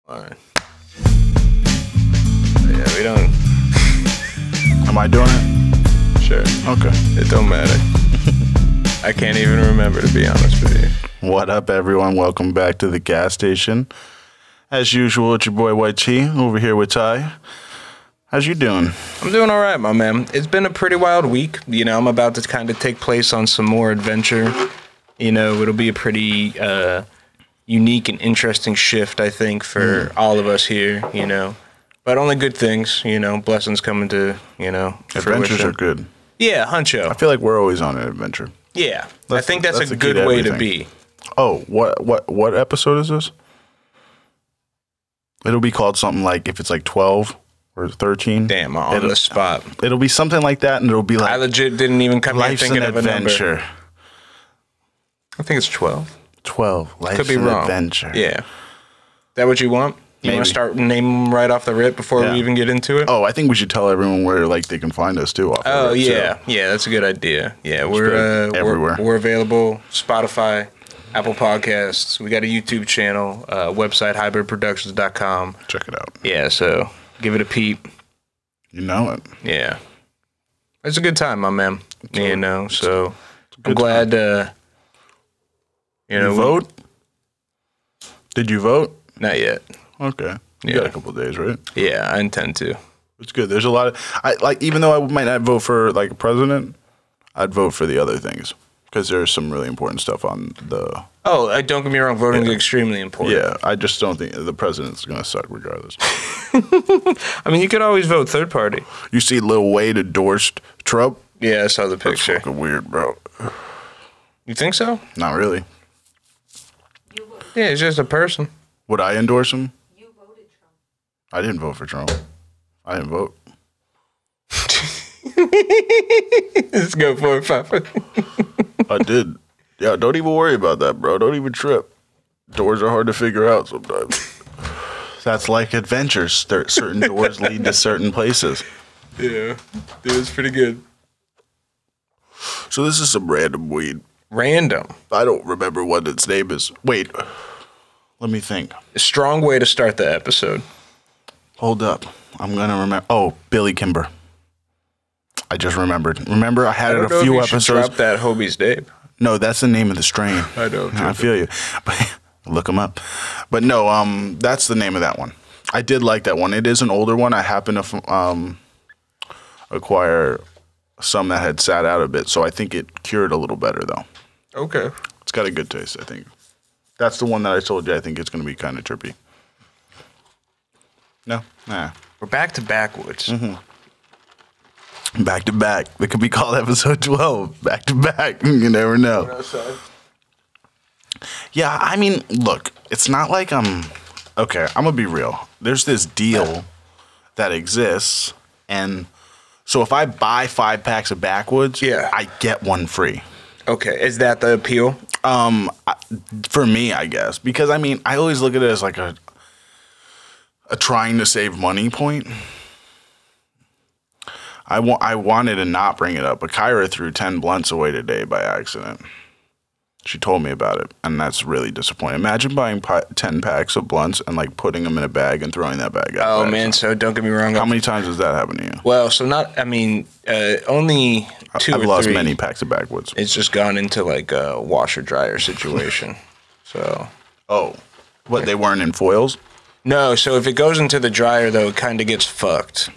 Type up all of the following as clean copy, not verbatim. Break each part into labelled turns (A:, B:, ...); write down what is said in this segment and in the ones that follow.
A: Alright. Yeah, we don't.
B: Am I doing it?
A: Sure.
B: Okay.
A: It don't matter. I can't even remember, to be honest with you.
B: What up, everyone? Welcome back to the gas station. As usual, it's your boy White T over here with Ty. How's you doing?
A: I'm doing all right, my man. It's been a pretty wild week. You know, I'm about to kind of take place on some more adventure. You know, it'll be a pretty unique and interesting shift, I think, for all of us here, you know. But only good things, you know, blessings coming to, you know,
B: Adventures
A: fruition.
B: are good.
A: Yeah, huncho.
B: I feel like we're always on an adventure.
A: Yeah, I think that's a
B: the
A: good
B: key to
A: way to
B: everything.
A: be.
B: Oh, what episode is this? It'll be called something like, if it's like 12 or 13.
A: Damn, on the spot.
B: It'll be something like that, and it'll be like,
A: I legit didn't even come here
B: Life's
A: thinking
B: an
A: of a
B: Adventure.
A: number. I think it's 12.
B: 12. Life's
A: Could be
B: an
A: wrong.
B: Adventure.
A: Yeah. That what you want? You want
B: Maybe.
A: to start naming them right off the rip before
B: Yeah.
A: we even get into it?
B: Oh, I think we should tell everyone where like they can find us too.
A: Oh yeah, yeah, that's a good idea. Yeah, we're
B: everywhere.
A: We're available. Spotify, Apple Podcasts. We got a YouTube channel, website hibyrd.productions.com.
B: Check it out.
A: Yeah, so give it a peep.
B: You know it.
A: Yeah, it's a good time, my man. You know, so I'm
B: good
A: glad.
B: You vote? Did you vote?
A: Not yet.
B: Okay. You
A: Yeah.
B: got a couple of days, right?
A: Yeah, I intend to.
B: It's good. There's a lot of even though I might not vote for like a president, I'd vote for the other things because there's some really important stuff on the.
A: Oh, don't get me wrong. Voting is extremely important.
B: Yeah, I just don't think the president's gonna suck regardless.
A: I mean, you could always vote third party.
B: You see, Lil Wayne endorsed Trump.
A: Yeah, I saw the
B: That's
A: picture.
B: fucking weird, bro.
A: You think so?
B: Not really.
A: Yeah, it's just a person.
B: Would I endorse him?
C: You voted Trump.
B: I didn't vote for Trump. I didn't vote.
A: Let's go for it, Papa.
B: I did. Yeah, don't even worry about that, bro. Don't even trip. Doors are hard to figure out sometimes. That's like adventures. Certain doors lead to certain places.
A: Yeah, dude, it's pretty good.
B: So this is some random weed.
A: Random.
B: I don't remember what its name is. Wait. Let me think.
A: A strong way to start the episode.
B: Hold up. I'm going to remember. Oh, Billy Kimber. I just remembered. Remember, I had it a few episodes.
A: Drop that Hobie's name.
B: No, that's the name of the strain.
A: I know.
B: I feel you. But look them up. But no, that's the name of that one. I did like that one. It is an older one. I happen to acquire some that had sat out a bit, so I think it cured a little better, though.
A: Okay.
B: It's got a good taste, I think. That's the one that I told you I think it's going to be kind of trippy. No? Nah.
A: We're back to Backwoods.
B: Back to back. It could be called episode 12. Back to back. You never know. Yeah, I mean, look, it's not like okay, I'm going to be real. There's this deal that exists, and so if I buy 5 packs of Backwoods,
A: Yeah.
B: I get one free.
A: Okay, is that the appeal?
B: For me, I guess, because I mean, I always look at it as like a trying to save money point. I wanted to not bring it up, but Kyra threw 10 blunts away today by accident. She told me about it, and that's really disappointing. Imagine buying 10 packs of blunts and like putting them in a bag and throwing that bag out.
A: Oh man, so don't get me wrong.
B: How many times has that happened to you?
A: Well, so not. I mean, only 2
B: I've
A: or
B: lost
A: 3.
B: many packs of Backwoods.
A: It's just gone into like a washer dryer situation. So
B: Oh, what, they weren't in foils?
A: no. So if it goes into the dryer though, it kind of gets fucked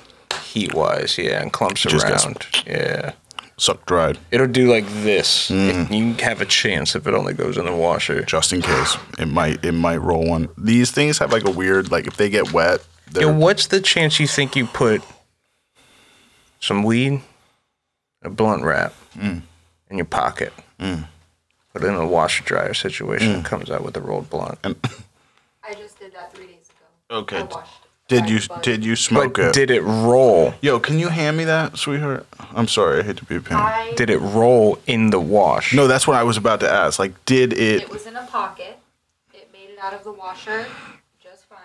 A: heat wise. Yeah, and clumps
B: Just gets-
A: around. Yeah.
B: Suck dried,
A: It'll do like this. You have a chance if it only goes in the washer.
B: just in case. It might roll one. These things have like a weird, like if they get wet, they're
A: Yo, what's the chance you think you put some weed, a blunt wrap in your pocket, put it in a washer dryer situation, and comes out with a rolled blunt?
C: I just did that 3 days ago.
B: okay.
C: I washed
B: Did you smoke
A: But
B: it?
A: did it roll?
B: Yo, can you hand me that, sweetheart? I'm sorry, I hate to be a pain.
A: Did it roll in the wash?
B: No, that's what I was about to ask. Like, did it?
C: It was in a pocket. It made it out of the washer just fine.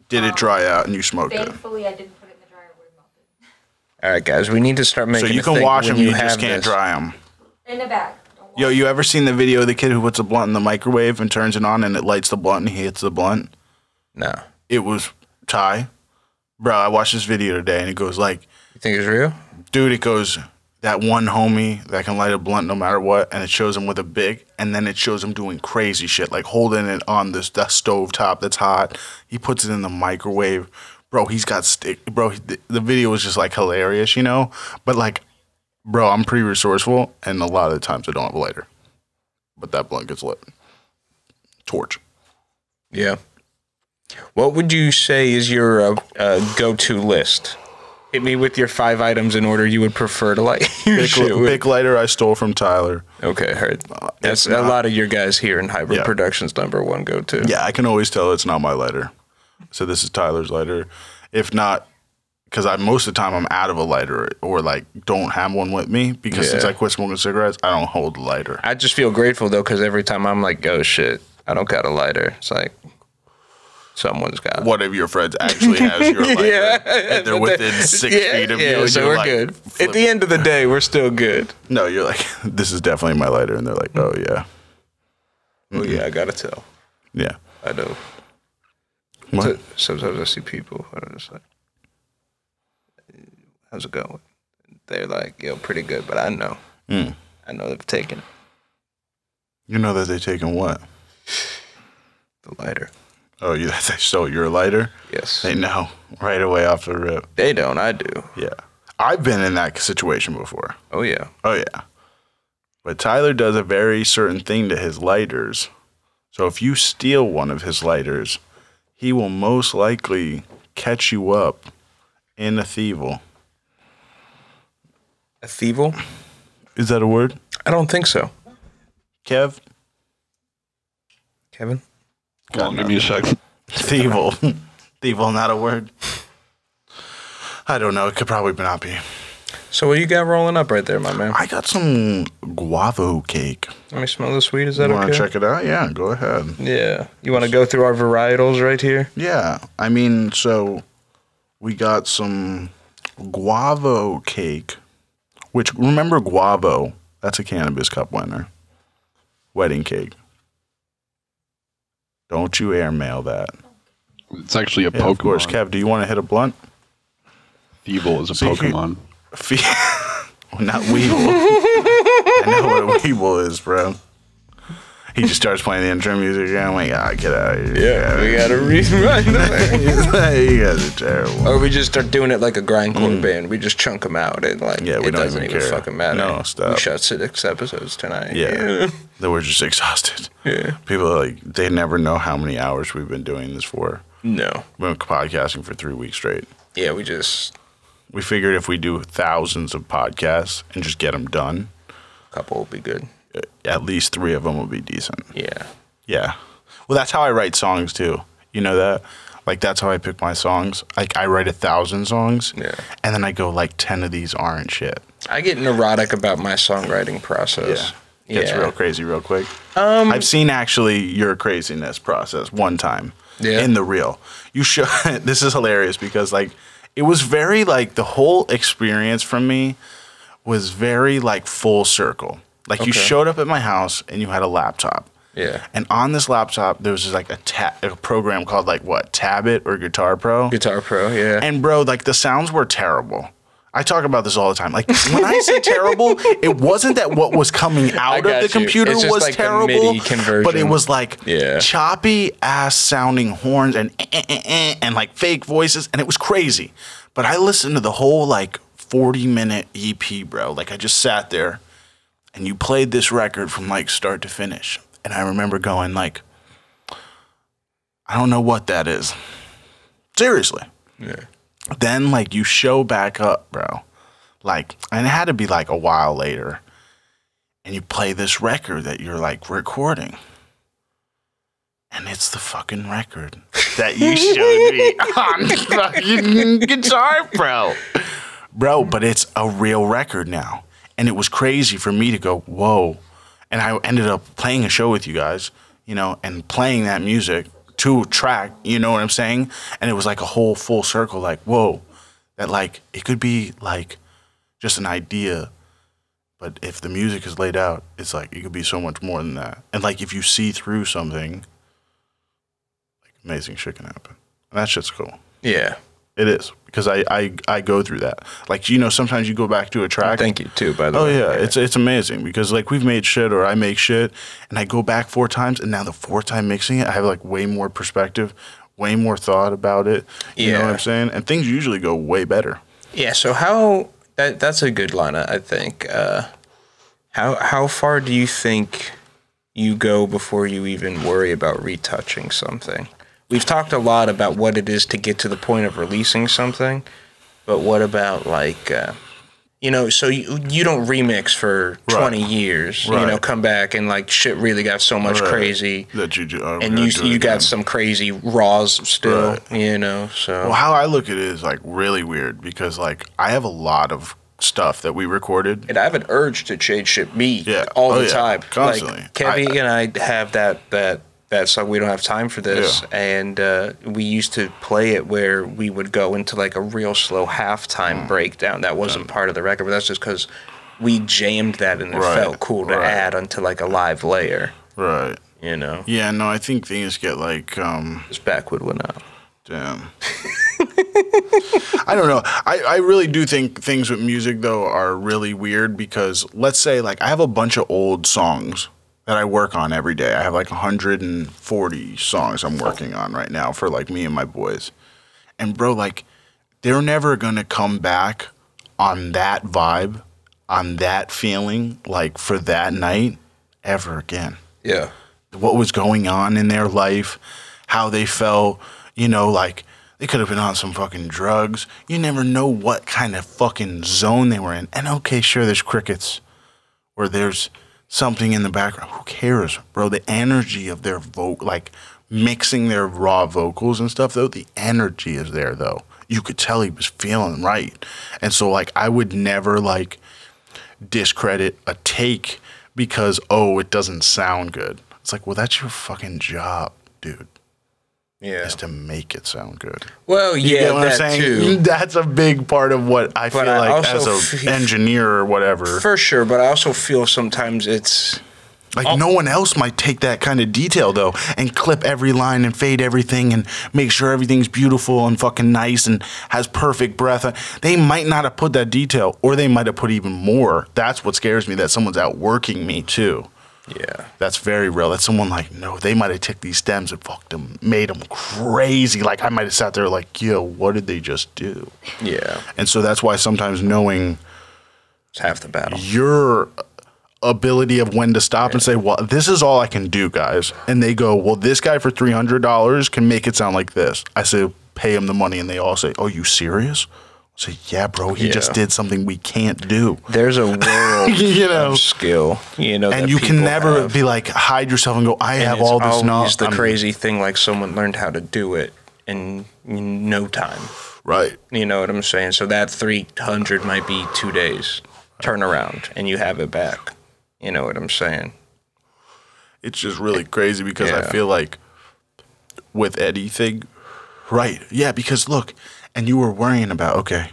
B: Did it dry out and you smoked it?
C: Thankfully, I didn't put it in the dryer where it melted.
A: All right, guys, we need to start making.
B: So you
A: a
B: can
A: thing
B: wash
A: when
B: them, you
A: have
B: just can't
A: this.
B: dry them.
C: In a bag. Don't wash
B: Yo, you ever seen the video of the kid who puts a blunt in the microwave and turns it on and it lights the blunt and he hits the blunt?
A: No.
B: It was Ty. Bro, I watched this video today, and it goes like...
A: You think it's real?
B: Dude, it goes, that one homie that can light a blunt no matter what, and it shows him with a big, and then it shows him doing crazy shit, like holding it on that stove top that's hot. He puts it in the microwave. Bro, he's got stick. Bro, the video was just like hilarious, you know? But like, bro, I'm pretty resourceful, and a lot of the times I don't have a lighter. But that blunt gets lit. Torch.
A: Yeah. What would you say is your go-to list? Hit me with your 5 items in order you would prefer to light your shit with.
B: Big lighter I stole from Tyler.
A: Okay, heard. That's a lot of your guys here in Hibyrd Productions #1 go-to.
B: Yeah, I can always tell it's not my lighter. So this is Tyler's lighter. If not, because most of the time I'm out of a lighter or like don't have one with me because since I quit smoking cigarettes, I don't hold a lighter.
A: I just feel grateful though because every time I'm like, oh shit, I don't got a lighter. It's like someone's got.
B: One of your friends actually has your lighter, and they're within 6 feet of you.
A: Yeah,
B: and
A: so
B: you're
A: we're
B: like,
A: good. At the end of the day, we're still good.
B: No, you're like, this is definitely my lighter, and they're like, oh yeah.
A: Oh yeah, I gotta tell.
B: Yeah,
A: I know.
B: what?
A: Sometimes I see people and I'm just like, how's it going? They're like, yo, pretty good, but I know. I know they've taken it.
B: You know that they've taken what?
A: The lighter.
B: Oh, they stole your lighter?
A: Yes.
B: They know right away off the rip.
A: They don't, I do.
B: Yeah. I've been in that situation before.
A: Oh yeah.
B: Oh, yeah. But Tyler does a very certain thing to his lighters. So if you steal one of his lighters, he will most likely catch you up in a thievel.
A: A thievel?
B: Is that a word?
A: I don't think so.
B: Kev?
A: Kevin?
D: Come on, give me a second.
B: Thievel. Thievel, not a word? I don't know. It could probably not be.
A: So what you got rolling up right there, my man?
B: I got some guava cake.
A: Let me smell the sweet. Is that
B: You
A: okay?
B: want to check it out? Yeah, go ahead.
A: Yeah. You want to go through our varietals right here?
B: Yeah. I mean, so we got some guava cake, which, remember guavo, that's a cannabis cup winner. Wedding cake. Don't you airmail that.
D: It's actually a
B: Yeah,
D: Pokemon.
B: of course. Kev, do you want to hit a blunt?
D: Feeble is a
B: So you can-
D: Pokemon.
B: Not Weevil. I know what a Weevil is, bro. He just starts playing the intro music and I'm like, get out of here.
A: Yeah, we got to rewrite that.
B: You guys are terrible.
A: Or we just start doing it like a grindcore band. We just chunk them out. And like,
B: Yeah, we
A: it
B: don't
A: doesn't
B: even
A: even
B: care.
A: fucking matter.
B: No, stop.
A: We shot 6 episodes tonight.
B: Yeah. That we're just exhausted.
A: Yeah.
B: People are like, they never know how many hours we've been doing this for.
A: No.
B: We've been podcasting for 3 weeks straight.
A: Yeah,
B: We figured if we do thousands of podcasts and just get them done,
A: a couple will be good.
B: at least 3 of them will be decent.
A: Yeah.
B: Yeah. Well, that's how I write songs too. You know that? Like, that's how I pick my songs. Like, I write 1,000 songs.
A: Yeah.
B: And then I go, like, 10 of these aren't shit.
A: I get neurotic about my songwriting process.
B: Yeah. Gets real crazy real quick. I've seen actually your craziness process one time.
A: Yeah.
B: In the reel. You show this is hilarious because like it was very like the whole experience from me was very like full circle. Like you showed up at my house and you had a laptop.
A: Yeah.
B: And on this laptop there was just like a program called like what? Tabit or Guitar Pro?
A: Guitar Pro, yeah.
B: And bro, like the sounds were terrible. I talk about this all the time. Like when I say terrible, it wasn't that what was coming out of the computer
A: was
B: was
A: like
B: terrible,
A: the MIDI conversion.
B: but it was like
A: Yeah.
B: choppy ass sounding horns and like fake voices, and it was crazy. But I listened to the whole like 40-minute EP, bro. Like I just sat there, and you played this record from like start to finish, and I remember going like, I don't know what that is. Seriously.
A: Yeah.
B: Then, like, you show back up, bro. Like, and it had to be, like, a while later. And you play this record that you're, like, recording. And it's the fucking record that you showed me on fucking Guitar Pro. Bro, but it's a real record now. And it was crazy for me to go, whoa. And I ended up playing a show with you guys, you know, and playing that music to track, you know what I'm saying? And it was like a whole full circle, like, whoa, that like, it could be like just an idea, but if the music is laid out, it's like, it could be so much more than that. And like, if you see through something, like amazing shit can happen. And that shit's cool.
A: Yeah.
B: It is, because I go through that. Like, you know, sometimes you go back to a track.
A: Thank you too, by the way.
B: Oh yeah, it's amazing, because like we've made shit, or I make shit, and I go back 4 times, and now the 4th time mixing it, I have like way more perspective, way more thought about it. You know what I'm saying? And things usually go way better.
A: Yeah. So that's a good line, I think. How far do you think you go before you even worry about retouching something? We've talked a lot about what it is to get to the point of releasing something, but what about like, you know, so you don't remix for 20 years, you know, come back and like shit really got so much crazy
B: that
A: and you got some crazy raws still, you know, so.
B: Well, how I look at it is like really weird, because like I have a lot of stuff that we recorded.
A: And I have an urge to change shit all the time.
B: Constantly.
A: Like Kevin and I have that song, We Don't Have Time for This, and we used to play it where we would go into like a real slow halftime breakdown. That wasn't part of the record, but that's just because we jammed that and it felt cool to add onto like a live layer.
B: Right.
A: You know?
B: Yeah, no, I think things get like...
A: This Backwood went out.
B: Damn. I don't know. I really do think things with music, though, are really weird, because let's say like I have a bunch of old songs that I work on every day. I have like 140 songs I'm working on right now for like me and my boys. And bro, like they're never going to come back on that vibe, on that feeling, like for that night ever again.
A: Yeah.
B: What was going on in their life, how they felt, you know, like they could have been on some fucking drugs. You never know what kind of fucking zone they were in. And okay, sure, there's crickets or there's something in the background. Who cares, bro? The energy of their like mixing their raw vocals and stuff, though, the energy is there, though. You could tell he was feeling right. And so, like, I would never, like, discredit a take because, oh, it doesn't sound good. It's like, well, that's your fucking job, dude.
A: Yeah.
B: Is to make it sound good.
A: Well, yeah,
B: you get what
A: that
B: I'm saying?
A: too.
B: That's a big part of what I feel like as an engineer or whatever.
A: For sure, but I also feel sometimes it's...
B: Like no one else might take that kind of detail, though, and clip every line and fade everything and make sure everything's beautiful and fucking nice and has perfect breath. They might not have put that detail, or they might have put even more. That's what scares me, that someone's outworking me, too.
A: Yeah.
B: That's very real. That's someone like, no, they might have took these stems and fucked them, made them crazy. Like, I might have sat there like, yo, what did they just do?
A: Yeah.
B: And so that's why sometimes knowing
A: it's half the battle.
B: Your ability of when to stop and say, well, this is all I can do, guys. And they go, well, this guy for $300 can make it sound like this. I say, pay him the money. And they all say, oh, you serious? I say, yeah, bro, he just did something we can't do.
A: There's a world
B: you know,
A: of skill, you know,
B: and you can never be like, hide yourself and go, I have all this knowledge.
A: It's the crazy thing, like someone learned how to do it in no time.
B: Right.
A: You know what I'm saying? So that 300 might be 2 days turnaround and you have it back. You know what I'm saying?
B: It's just really crazy because I feel like with anything, right. Yeah, because look, and you were worrying about, okay,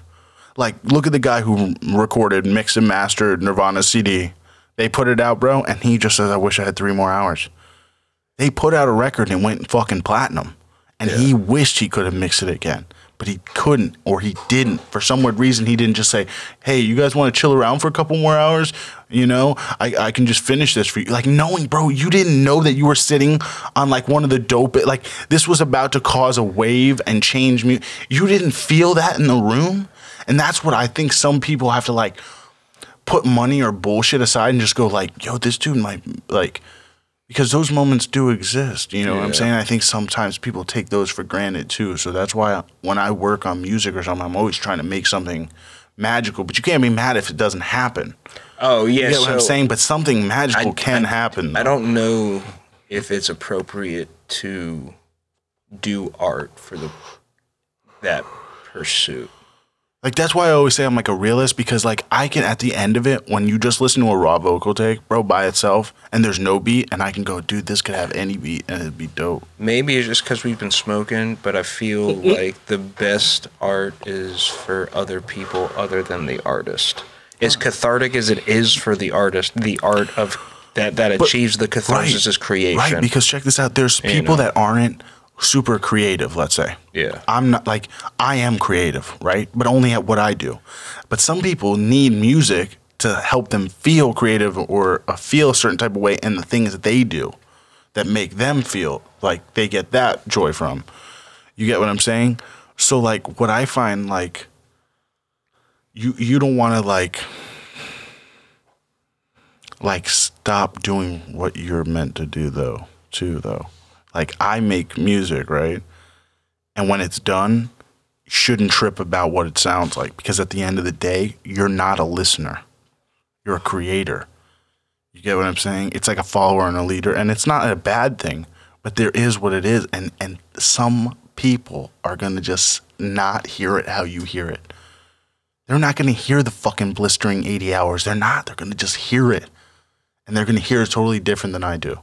B: like look at the guy who recorded, mixed and mastered Nirvana's CD. They put it out, bro, and he just says, I wish I had 3 more hours. They put out a record and went fucking platinum. And he wished he could have mixed it again. But he couldn't, or he didn't. For some weird reason, he didn't just say, hey, you guys want to chill around for a couple more hours? You know, I can just finish this for you. Like, knowing, bro, you didn't know that you were sitting on, like, one of the dope... Like, this was about to cause a wave and change me. You didn't feel that in the room? And that's what I think some people have to, like, put money or bullshit aside and just go, like, yo, this dude might, like... Because those moments do exist, you know what I'm saying? I think sometimes people take those for granted, too. So that's why when I work on music or something, I'm always trying to make something magical. But you can't be mad if it doesn't happen.
A: Oh, yeah.
B: You get what I'm saying? But something magical can happen.
A: I don't know if it's appropriate to do art for that pursuit.
B: Like, that's why I always say I'm like a realist, because like I can, at the end of it, when you just listen to a raw vocal take, bro, by itself, and there's no beat, and I can go, dude, this could have any beat and it'd be dope.
A: Maybe it's just because we've been smoking, but I feel like the best art is for other people other than the artist. As cathartic as it is for the artist, the art of that achieves the catharsis is creation.
B: Right, because check this out. There's people that aren't super creative, let's say.
A: Yeah.
B: I'm not like, I am creative, right? But only at what I do. But some people need music to help them feel creative or feel a certain type of way in the things that they do that make them feel like they get that joy from. You get what I'm saying? So like what I find, like, you don't want to like stop doing what you're meant to do though. Like I make music, right? And when it's done, you shouldn't trip about what it sounds like, because at the end of the day, you're not a listener. You're a creator. You get what I'm saying? It's like a follower and a leader, and it's not a bad thing, but there is what it is, and some people are going to just not hear it how you hear it. They're not going to hear the fucking blistering 80 hours. They're not. They're going to just hear it, and they're going to hear it totally different than I do.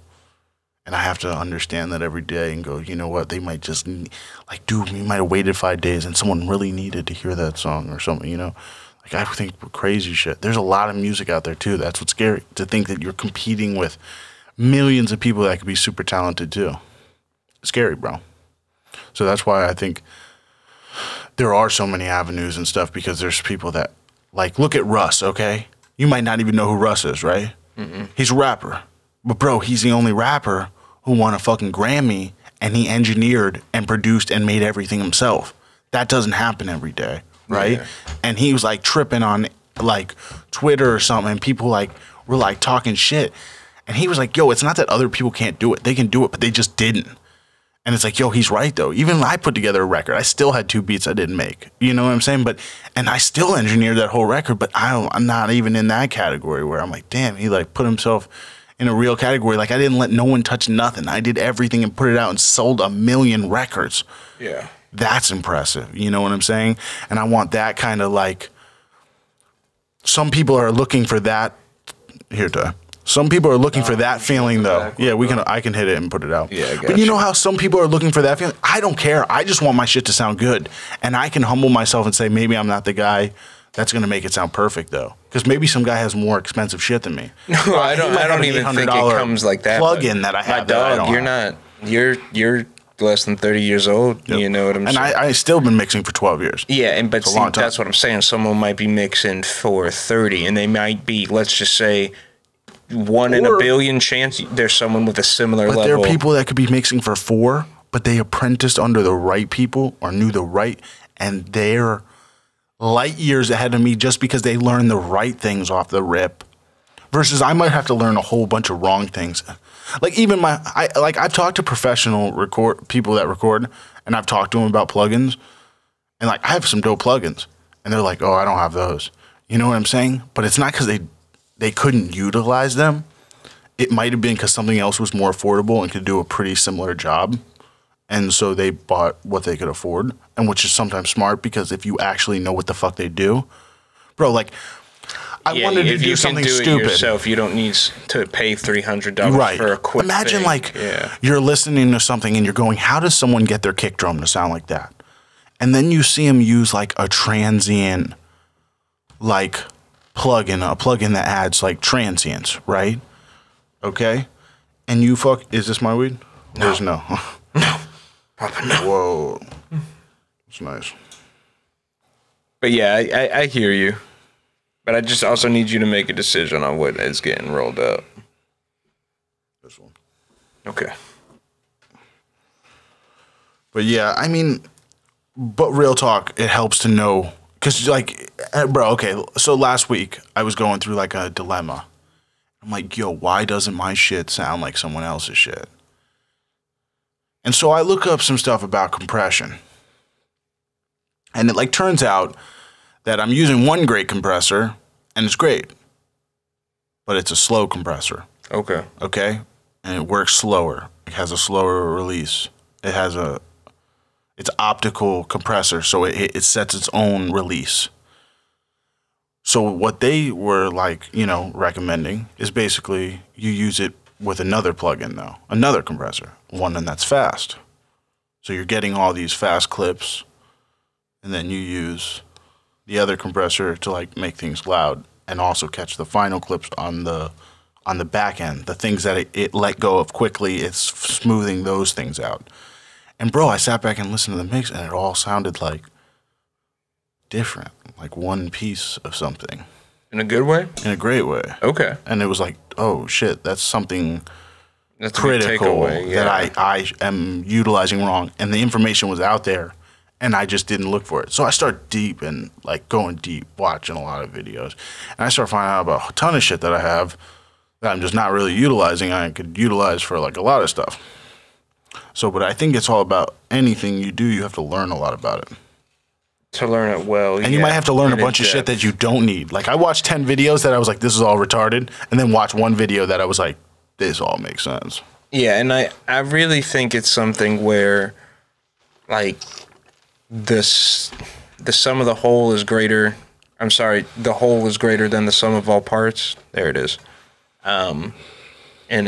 B: And I have to understand that every day and go, you know what? They might just, like, dude, we might have waited 5 days and someone really needed to hear that song or something, you know? Like, I think crazy shit. There's a lot of music out there, too. That's what's scary, to think that you're competing with millions of people that could be super talented, too. It's scary, bro. So that's why I think there are so many avenues and stuff, because there's people that, like, look at Russ, okay? You might not even know who Russ is, right? Mm-mm. He's a rapper. But, bro, he's the only rapper who won a fucking Grammy, and he engineered and produced and made everything himself. That doesn't happen every day, right? Yeah. And he was like tripping on like Twitter or something, and people like were like talking shit. And he was like, yo, it's not that other people can't do it. They can do it, but they just didn't. And it's like, yo, he's right though. Even I put together a record. I still had 2 beats I didn't make. You know what I'm saying? And I still engineered that whole record, but I'm not even in that category where I'm like, damn, he like put himself in a real category. Like, I didn't let no one touch nothing. I did everything and put it out and sold 1 million records.
A: Yeah.
B: That's impressive. You know what I'm saying? And I want that kind of like, some people are looking for that. Here, Ty. Some people are looking for that feeling though. Yeah, I can hit it and put it out. Yeah, but you know how some people are looking for that feeling? I don't care. I just want my shit to sound good. And I can humble myself and say, maybe I'm not the guy that's going to make it sound perfect though. Because maybe some guy has more expensive shit than me.
A: No, I don't even think it comes like that.
B: Plug-in that I have.
A: Dog, you're less than 30 years old. Yep. You know what I'm saying?
B: And I still been mixing for 12 years.
A: Yeah, but see, that's what I'm saying. Someone might be mixing for 30, and they might be, let's just say, 1 in a billion chance there's someone with a similar level.
B: But there are people that could be mixing for 4, but they apprenticed under the right people or knew the right, and they're light years ahead of me just because they learned the right things off the rip, versus I might have to learn a whole bunch of wrong things. Like even I've talked to professional people that record, and I've talked to them about plugins, and like I have some dope plugins, and they're like, oh, I don't have those. You know what I'm saying? But it's not because they couldn't utilize them. It might have been because something else was more affordable and could do a pretty similar job. And so they bought what they could afford, and which is sometimes smart, because if you actually know what the fuck they do, bro, like I wanted to do something stupid. If you can do it yourself,
A: you don't need to pay $300 for a quick
B: Imagine
A: thing.
B: Like you're listening to something and you're going, how does someone get their kick drum to sound like that? And then you see them use like a transient like plugin that adds like transients, right? Okay? And you is this my weed?
A: No.
B: No.
A: No. Papa, no.
B: Whoa. That's nice.
A: But yeah, I hear you. But I just also need you to make a decision on what is getting rolled up.
B: This one.
A: Okay.
B: But yeah, I mean, but real talk, it helps to know. Because, like, bro, okay, so last week I was going through, like, a dilemma. I'm like, yo, why doesn't my shit sound like someone else's shit? And so I look up some stuff about compression. And it, like, turns out that I'm using one great compressor, and it's great. But it's a slow compressor.
A: Okay.
B: Okay? And it works slower. It has a slower release. It's optical compressor, so it sets its own release. So what they were like, recommending is basically you use it with another plugin though, another compressor, one that's fast. So you're getting all these fast clips, and then you use the other compressor to like make things loud and also catch the final clips on the back end, the things that it let go of quickly. It's smoothing those things out. And bro, I sat back and listened to the mix, and it all sounded like different, like one piece of something.
A: In a good way?
B: In a great way.
A: Okay.
B: And it was like, oh shit, that's something
A: That's a good
B: critical
A: takeaway, yeah.
B: that I am utilizing wrong. And the information was out there, and I just didn't look for it. So I start deep and like going deep, watching a lot of videos. And I start finding out about a ton of shit that I have that I'm just not really utilizing. I could utilize for like a lot of stuff. So, but I think it's all about anything you do, you have to learn a lot about it.
A: To learn it well,
B: and you might have to learn a bunch of shit that you don't need. Like I watched 10 videos that I was like, this is all retarded, and then watch one video that I was like, this all makes sense.
A: Yeah, and I really think it's something where, like, the sum of the whole is greater. I'm sorry, the whole is greater than the sum of all parts. There it is. In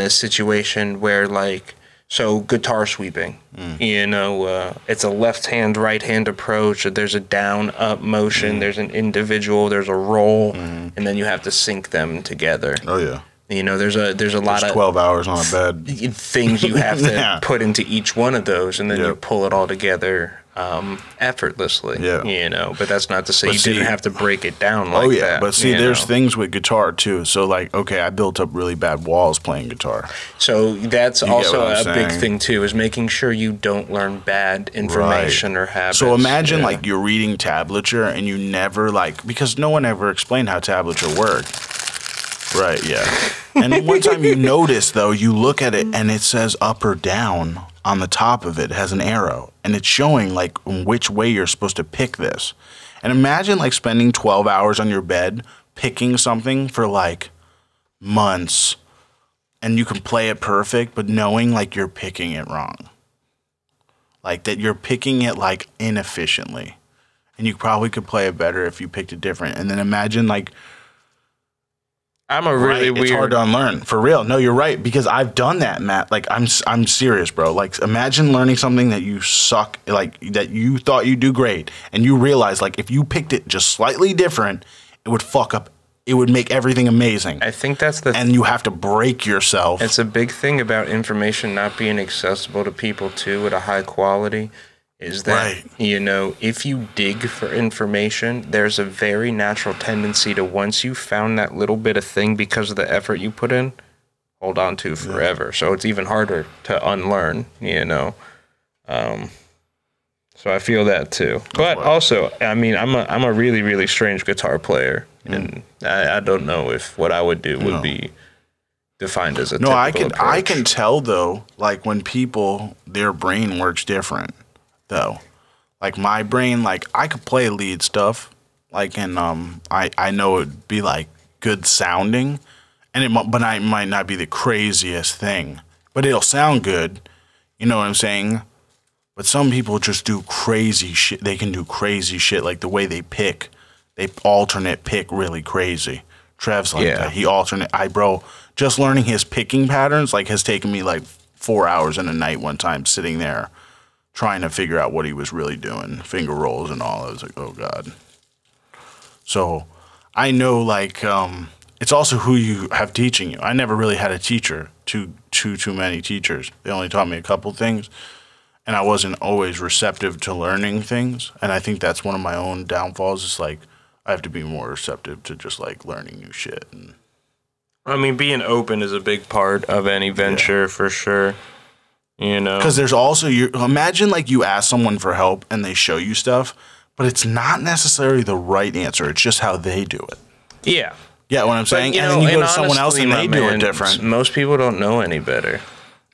A: a situation where, like, so guitar sweeping, you know, it's a left hand, right hand approach. There's a down up motion. There's an individual. There's a roll, and then you have to sync them together.
B: Oh yeah.
A: You know, there's a lot of
B: 12 hours on a bed
A: things you have to
B: Yeah.
A: put into each one of those, and then you
B: Yep.
A: pull it all together effortlessly.
B: Yeah.
A: You know, but that's not to say
B: But
A: you
B: see-
A: didn't have to break it down like
B: oh yeah,
A: that.
B: but see,
A: you
B: there's
A: know?
B: things with guitar too. So like, okay, I built up really bad walls playing guitar.
A: So that's
B: get
A: also
B: what I'm
A: a big
B: saying?
A: thing too, is making sure you don't learn bad information or habits.
B: So imagine
A: Yeah.
B: like you're reading tablature and you never like, because no one ever explained how tablature worked. Right, yeah. And one time you notice though, you look at it and it says up or down on the top of it. It has an arrow and it's showing like which way you're supposed to pick this. And imagine like spending 12 hours on your bed picking something for like months, and you can play it perfect, but knowing like you're picking it wrong. Like that you're picking it like inefficiently. And you probably could play it better if you picked it different. And then imagine like,
A: I'm a really
B: right,
A: weird.
B: it's hard to unlearn. For real. No, you're right, because I've done that, Matt. Like I'm serious, bro. Like imagine learning something that you suck, like that you thought you do great, and you realize like if you picked it just slightly different, it would fuck up. It would make everything amazing.
A: I think that's the.
B: And you have to break yourself.
A: It's a big thing about information not being accessible to people too at a high quality. Is that,
B: Right.
A: you know, if you dig for information, there's a very natural tendency to, once you found that little bit of thing because of the effort you put in, hold on to forever. So it's even harder to unlearn, you know. So I feel that too. But also, I mean, I'm a really, really strange guitar player. And I don't know if what I would do would be defined as a
B: No, I can
A: typical approach.
B: tell though, like when people, their brain works different though. Like my brain, like I could play lead stuff, like, and I know it'd be like good sounding, and it might not be the craziest thing, but it'll sound good. You know what I'm saying? But some people just do crazy shit. They can do crazy shit, like the way they pick. They alternate pick really crazy. Trev's like that. He alternate. Bro, just learning his picking patterns like has taken me like 4 hours in a night one time sitting there trying to figure out what he was really doing, finger rolls and all. I was like, oh God. So I know like it's also who you have teaching you. I never really had a teacher, too many teachers. They only taught me a couple things, and I wasn't always receptive to learning things. And I think that's one of my own downfalls is like I have to be more receptive to just like learning new shit. And
A: I mean, being open is a big part of any venture for sure. You know,
B: because there's also you imagine like you ask someone for help and they show you stuff, but it's not necessarily the right answer. It's just how they do it.
A: yeah.
B: Yeah, what I'm saying?
A: You
B: And
A: know,
B: then you go to
A: and
B: someone else
A: honestly,
B: and
A: my
B: they do it
A: man,
B: different.
A: Most people don't know any better.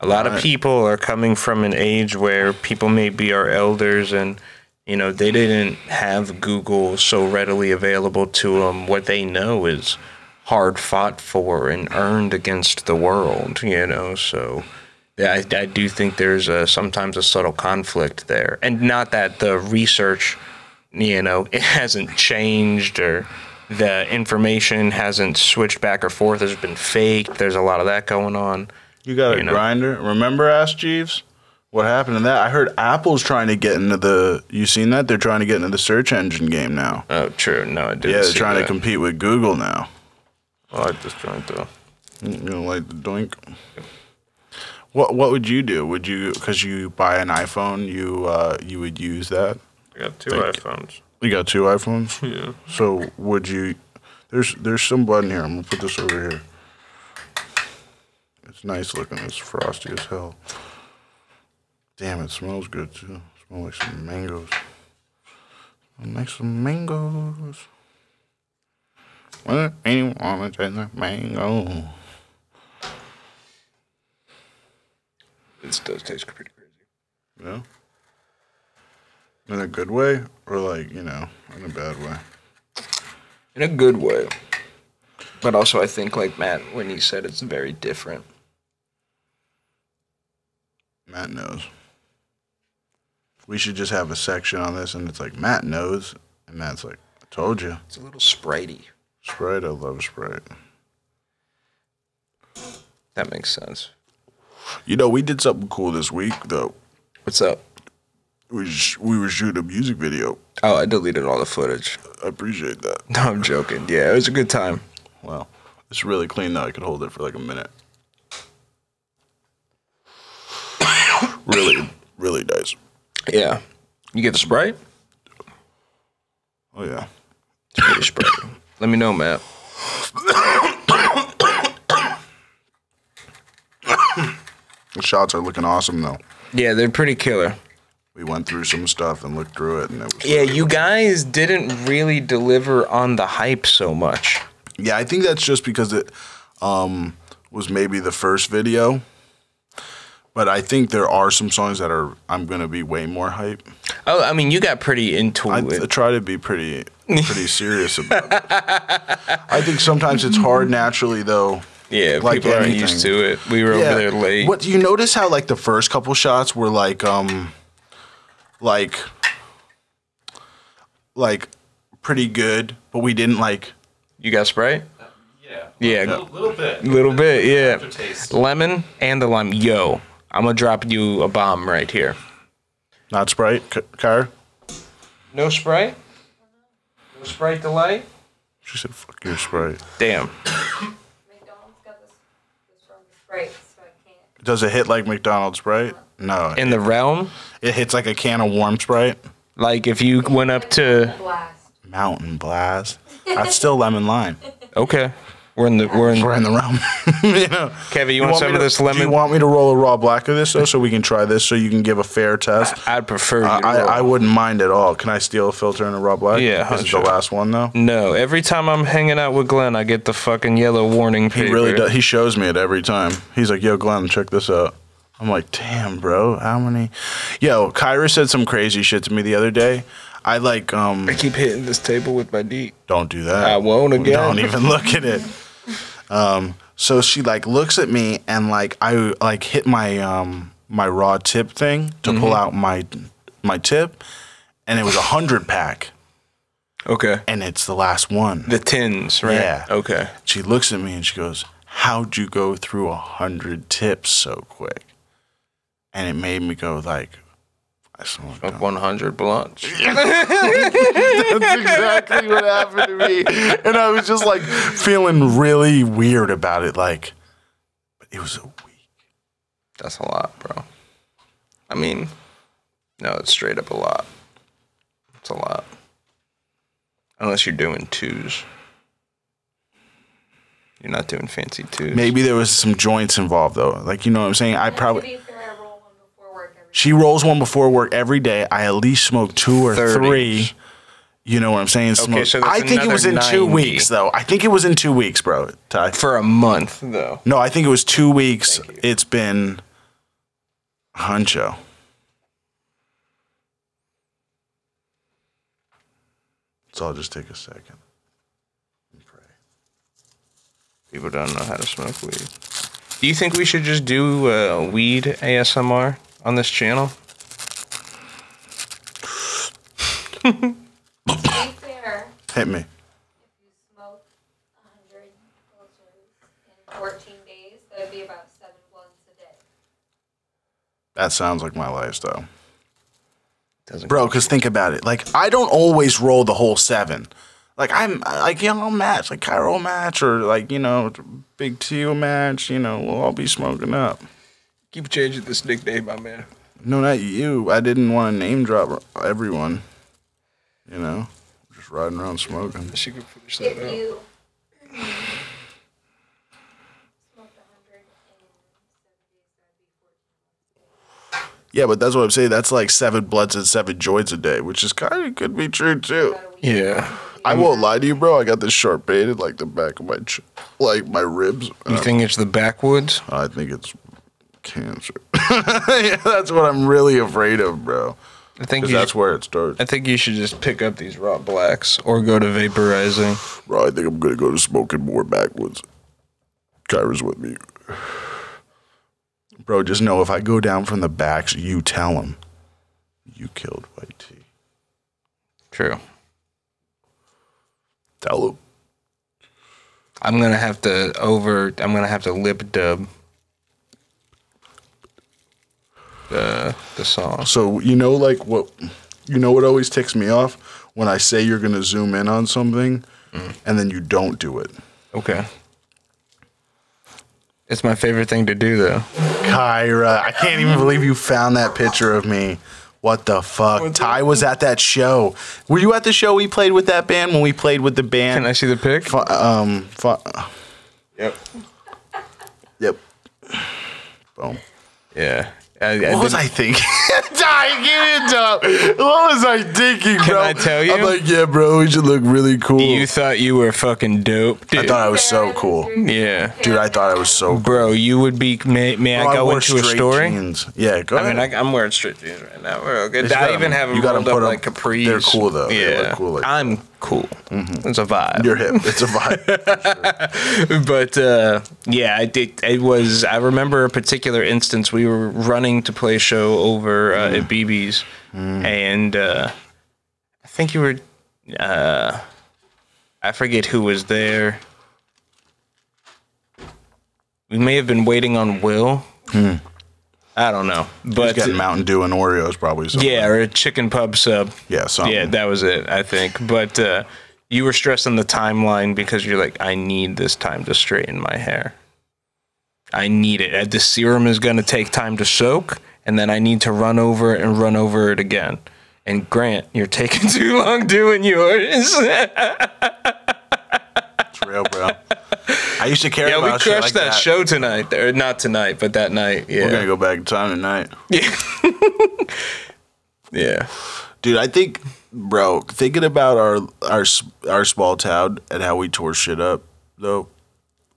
A: A lot of people are coming from an age where people maybe are elders and, you know, they didn't have Google so readily available to them. What they know is hard fought for and earned against the world, you know, so yeah, I do think there's sometimes a subtle conflict there. And not that the research, you know, it hasn't changed or the information hasn't switched back or forth, has been faked. There's a lot of that going on.
B: You got a grinder. Remember Ask Jeeves? What happened to that? I heard Apple's trying to get into the, you seen that? They're trying to get into the search engine game now.
A: Oh, true. No, I didn't.
B: Yeah, they're
A: see
B: trying
A: that.
B: to compete with Google now.
A: I like this joint though.
B: You don't like the doink? What would you do? Would you, because you buy an iPhone, you would use that?
A: I got two iPhones.
B: You got two iPhones?
A: Yeah.
B: So would you? There's some button here. I'm gonna put this over here. It's nice looking. It's frosty as hell. Damn, it smells good too. It smells like some mangoes. Like some mangoes. Well, anyone wanna take a mango?
A: This does taste pretty crazy.
B: Yeah. In a good way, or like, you know, in a bad way?
A: In a good way. But also, I think, like Matt, when he said it's very different.
B: Matt knows. We should just have a section on this, and it's like, Matt knows, and Matt's like, I told you.
A: It's a little Spritey.
B: Sprite, I love Sprite.
A: That makes sense.
B: You know, we did something cool this week, though.
A: What's up?
B: We were shooting a music video.
A: Oh, I deleted all the footage.
B: I appreciate that.
A: No, I'm joking. Yeah, it was a good time.
B: Well, it's really clean, though. I could hold it for like a minute. Really, really nice.
A: Yeah. You get the Sprite?
B: Oh, yeah.
A: It's pretty Sprite. Let me know, Matt.
B: The shots are looking awesome, though.
A: Yeah, they're pretty killer.
B: We went through some stuff and looked through it, and it was...
A: Yeah, you guys didn't really deliver on the hype so much.
B: Yeah, I think that's just because it was maybe the first video. But I think there are some songs that I'm going to be way more hype.
A: Oh, I mean, you got pretty into
B: I
A: it.
B: try to be pretty serious about it. I think sometimes it's hard naturally, though.
A: Yeah,
B: like
A: people aren't
B: anything.
A: used to it. We were over there late.
B: What you notice how like the first couple shots were like pretty good, but we didn't like.
A: You got Sprite? Yeah.
E: A little bit.
A: Little bit, yeah.
E: Aftertaste.
A: Lemon and the lime. Yo, I'm going to drop you a bomb right here.
B: Not Sprite, Kyra?
A: No Sprite? No Sprite Delight?
B: She said, "Fuck your Sprite."
A: Damn.
C: McDonald's got this from the Sprite, so I can't.
B: Does it hit like McDonald's Sprite? No.
A: In the realm,
B: It hits like a can of warm Sprite.
A: like if you went up to...
C: Blast.
B: Mountain Blast. That's still lemon lime.
A: Okay. We're in the
B: We're in the realm. You know.
A: Kevin, you want some
B: me
A: of this
B: Do you
A: lemon?
B: want me to roll a raw black of this though, so we can try this, so you can give a fair test?
A: I'd prefer you to
B: I
A: roll.
B: wouldn't mind at all. Can I steal a filter and a raw black?
A: Yeah,
B: This is the
A: 100%.
B: last one though.
A: No, every time I'm hanging out with Glenn, I get the fucking yellow warning paper.
B: He really does. He shows me it every time. He's like, "Yo, Glenn, check this out." I'm like, "Damn, bro, how many?" Yo, Kyra said some crazy shit to me the other day. I like
A: I keep hitting this table with my D.
B: Don't do that.
A: I won't again.
B: Don't even look at it. So she like looks at me and like I like hit my my raw tip thing to pull out my tip, and it was 100-pack,
A: Okay.
B: and it's the last one.
A: The tins, right?
B: Yeah.
A: Okay.
B: She looks at me and she goes, "How'd you go through 100 tips so quick?" And it made me go like, I smoked
A: Like 100 blunts.
B: That's exactly what happened to me. And I was just like feeling really weird about it. Like, but it was a week.
A: That's a lot, bro. I mean, no, it's straight up a lot. It's a lot. Unless you're doing twos. You're not doing fancy twos.
B: Maybe there was some joints involved though. Like, you know what I'm saying? I
C: To
B: probably.
C: be fair, I roll one before work every
B: She rolls one before work every day. I at least smoke 2 or
A: 30s.
B: 3. You know what I'm saying?
A: Okay, so that's
B: I think it was in
A: another
B: 2
A: 90.
B: weeks though. I think it was in 2 weeks, bro. Ty.
A: For a month, though.
B: No, I think it was 2 weeks. It's been huncho. So I'll just take a second and pray.
A: People don't know how to smoke weed. Do you think we should just do weed ASMR on this channel?
C: To be fair,
B: Hit me.
C: if you smoke 100 cultures in 14 days, that would be about 7 blunts a day.
B: That sounds like my lifestyle.
A: Doesn't
B: Bro, because think about it. Like, I don't always roll the whole 7. Like, I'm, like, you know, I'll match. Like, Kyra will match. Or, like, you know, Big T will match. You know, we'll all be smoking up.
A: Keep changing this nickname, my man.
B: No, not you. I didn't want to name drop everyone. You know, just riding around smoking.
A: She could finish that
C: If
A: out.
C: you smoked 100 in 7 days, that'd be 14 months.
B: Yeah, but that's what I'm saying. That's like 7 blunts and 7 joints a day, which is kind of could be true too.
A: Yeah.
B: I won't lie to you, bro. I got this sharp baited like the back of my like my ribs.
A: You think it's the backwoods?
B: I think it's cancer. Yeah, that's what I'm really afraid of, bro.
A: I think
B: Because that's where it starts.
A: I think you should just pick up these raw blacks or go to vaporizing.
B: Bro, I think I'm gonna go to smoking more backwoods. Kyra's with me. Bro, just know if I go down from the backs, you tell him you killed White T.
A: True.
B: Tell him.
A: I'm gonna have to lip dub the song.
B: So like what always ticks me off when I say you're gonna zoom in on something and then you don't do it.
A: Okay. It's my favorite thing to do, though.
B: Kyra, I can't even believe you found that picture of me. What the fuck? Ty was at that show. Were you at the show we played with that band when we played with the band?
A: Can I see the pic?
B: Yep. Yep. Boom.
A: Yeah.
B: What was I thinking? Ty, give it up. What was I thinking, bro?
A: Can I tell you?
B: I'm like, yeah, bro, we should look really cool.
A: You thought you were fucking dope, dude.
B: I thought I was so cool.
A: Yeah.
B: Dude, I thought I was so cool.
A: Bro, you would be. May
B: Bro,
A: I go
B: wore
A: into a
B: straight
A: story?
B: jeans. Yeah, go ahead.
A: I mean, I'm wearing straight jeans right now. We're all good.
B: You
A: I
B: gotta-
A: even have them
B: you gotta
A: rolled up
B: put 'em-
A: like capris.
B: they're cool, though.
A: Yeah,
B: They look cool like
A: I'm cool. It's a vibe.
B: You're hip. It's a vibe.
A: But yeah, I did. It was. I remember a particular instance. We were running to play a show over at BB's, and I think you were. I forget who was there. We may have been waiting on Will. I don't know, but
B: Getting Mountain Dew and Oreos, probably. Something.
A: yeah, or a chicken pub sub.
B: Yeah, something.
A: Yeah, that was it, I think. But you were stressing the timeline because you're like, I need this time to straighten my hair. I need it. The serum is going to take time to soak, and then I need to run over it and run over it again. And Grant, you're taking too long doing yours.
B: It's real, bro. I used to care
A: Yeah, we
B: about
A: crushed
B: shit like
A: that show tonight. Or not tonight, but that night. Yeah.
B: We're going to go back in time tonight.
A: Yeah.
B: Dude, I think, bro, thinking about our small town and how we tore shit up, though,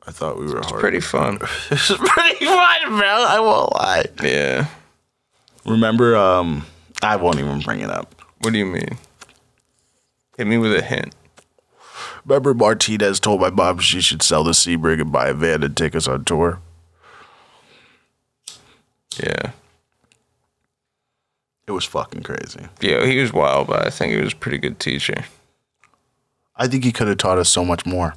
B: I thought we were hard.
A: Pretty fun.
B: This is pretty fun, bro. I won't lie.
A: Yeah.
B: Remember, I won't even bring it up.
A: What do you mean? Hit me with a hint.
B: Remember Martinez told my mom she should sell the Sebring and buy a van and take us on tour?
A: Yeah.
B: It was fucking crazy.
A: Yeah, he was wild, but I think he was a pretty good teacher.
B: I think he could have taught us so much more.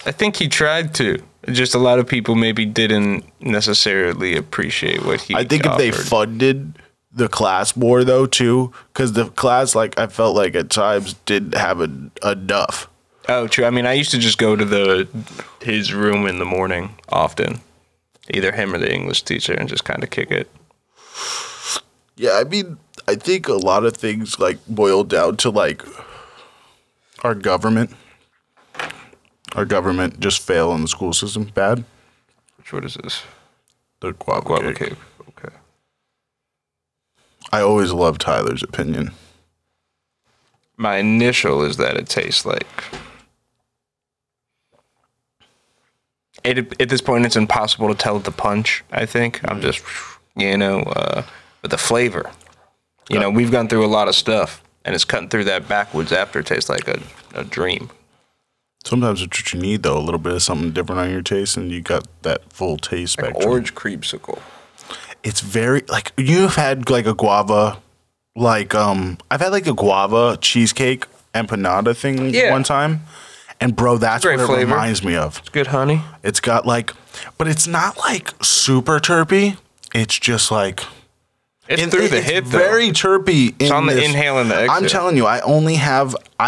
A: I think he tried to. Just a lot of people maybe didn't necessarily appreciate what he
B: I think if they
A: offered.
B: funded the class more, though, too, because the class, like, I felt like at times didn't have enough.
A: Oh, true. I mean, I used to just go to his room in the morning often. Either him or the English teacher and just kind of kick it.
B: Yeah, I mean, I think a lot of things, like, boil down to, like, our government. Our government just fail in the school system bad.
A: What is this?
B: The guava
A: Guava
B: cake.
A: cake. Okay.
B: I always love Tyler's opinion.
A: My initial is that it tastes like... At this point, it's impossible to tell the punch, I think. I'm just, but the flavor. We've gone through a lot of stuff, and it's cutting through that backwoods aftertaste like a dream.
B: Sometimes it's what you need, though. A little bit of something different on your taste, and you got that full taste
A: Like
B: spectrum.
A: orange creamsicle.
B: It's very, like, you've had, like, a guava, like, I've had, like, a guava cheesecake empanada thing one time. And, bro, that's what
A: Great
B: it
A: flavor.
B: reminds me of.
A: It's good honey.
B: It's got, like, but it's not, like, super terpy. It's just, like...
A: It's through the hit, though.
B: Very terpy.
A: It's on the inhale and the exhale.
B: I'm telling you, I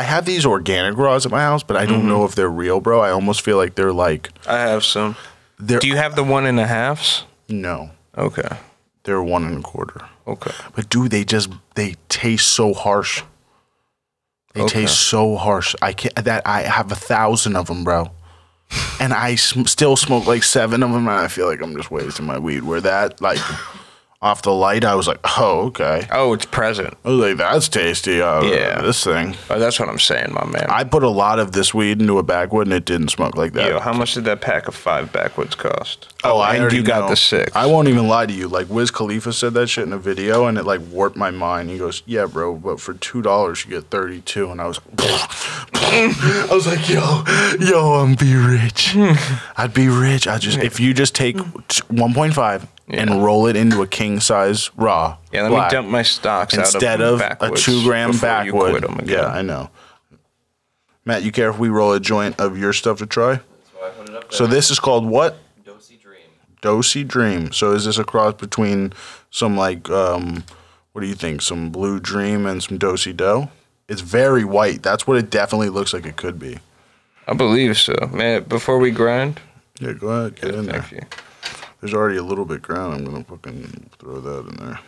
B: have these organic raws at my house, but I don't know if they're real, bro. I almost feel like they're, like...
A: I have some. Do you have the 1.5s?
B: No.
A: Okay.
B: They're 1.25.
A: Okay.
B: But dude, they taste so harsh. They taste so harsh. I have 1,000 of them, bro. And I still smoke like 7 of them, and I feel like I'm just wasting my weed. Where that, like, off the light, I was like, oh, okay.
A: Oh, it's present.
B: I was like, that's tasty.
A: Yeah.
B: This thing.
A: Oh, that's what I'm saying, my man.
B: I put a lot of this weed into a Backwood, and it didn't smoke like that.
A: Yo, how much did that pack of 5 Backwoods cost?
B: I
A: and
B: already
A: you got
B: know.
A: the 6.
B: I won't even lie to you. Like, Wiz Khalifa said that shit in a video, and it, like, warped my mind. He goes, yeah, bro, but for $2, you get 32. And I was like, yo, I'm be rich. I'd be rich. If you just take 1.5 and roll it into a king-size raw.
A: Yeah, let me dump my stocks
B: instead
A: out
B: of
A: of
B: a 2-gram Backwood.
A: Quit 'em again.
B: Yeah, I know. Matt, you care if we roll a joint of your stuff to try?
E: That's why I put it up there.
B: So this is called what?
E: Dosey Dream.
B: Dosey Dream. So is this a cross between some like, what do you think? Some Blue Dream and some Dosey Dough? It's very white. That's what it definitely looks like it could be.
A: I believe so. Man, before we grind.
B: Yeah, go ahead. Get in there.
A: Thank you.
B: There's already a little bit ground. I'm going to fucking throw that in there.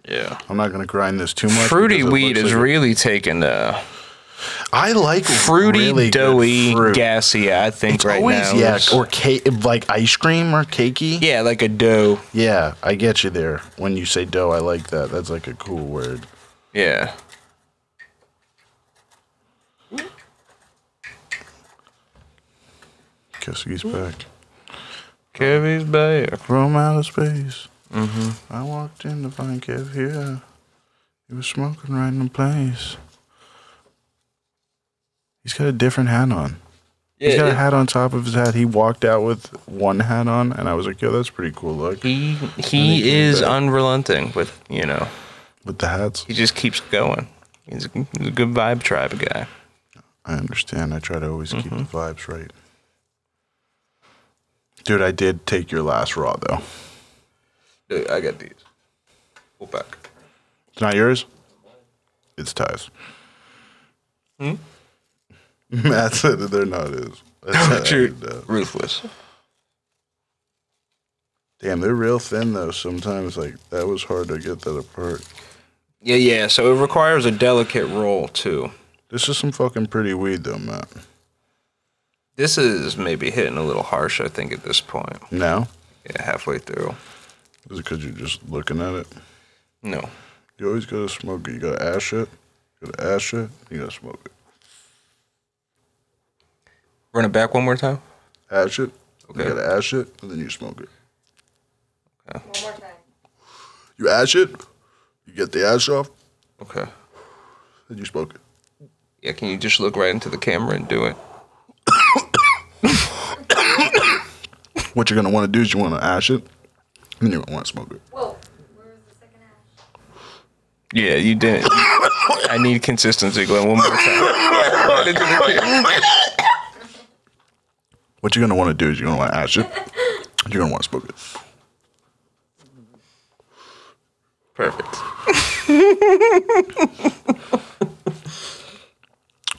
A: Yeah.
B: I'm not going to grind this too much.
A: Fruity weed is really taking
B: I like
A: fruity,
B: really
A: doughy,
B: fruit.
A: gassy, I think,
B: It's
A: right
B: always,
A: now.
B: yeah, or cake, like ice cream or cakey.
A: Yeah, like a dough.
B: Yeah, I get you there. When you say dough, I like that. That's like a cool word.
A: Yeah.
B: Guess he's back.
A: Kevy's back.
B: From outer space.
A: Mm-hmm.
B: I walked in to find Kev here. He was smoking right in the place. He's got a different hat on.
A: Yeah,
B: He's got a hat on top of his hat. He walked out with one hat on, and I was like, yo, that's pretty cool look.
A: He is unrelenting with,
B: With the hats?
A: he just keeps going. He's a good vibe tribe guy.
B: I understand. I try to always keep the vibes right. Dude, I did take your last raw, though.
A: I got these. Pull back.
B: It's not yours? It's Ty's. Matt said that they're not his.
A: You're ruthless.
B: Damn, they're real thin, though. Sometimes, like, that was hard to get that apart.
A: Yeah. So it requires a delicate roll, too.
B: This is some fucking pretty weed, though, Matt.
A: This is maybe hitting a little harsh, I think, at this point.
B: No?
A: Yeah, halfway through.
B: Is it because you're just looking at it?
A: No.
B: You always gotta smoke it. You gotta ash it. You gotta ash it. You gotta smoke it.
A: Run it back one more time.
B: Ash it.
A: Okay.
B: You gotta ash it, and then you smoke it.
C: One more time.
B: You ash it. You get the ash off,
A: Okay.
B: then you smoke it.
A: Yeah, can you just look right into the camera and do it?
B: What you're gonna want to do is you want to ash it, and then you want to smoke it.
C: Whoa, where was the second ash?
A: Yeah, you didn't. I need consistency, Glenn. One more time. Right into the camera.
B: What you're gonna want to do is you're gonna want to ash it, and you're gonna want to smoke it.
A: Perfect.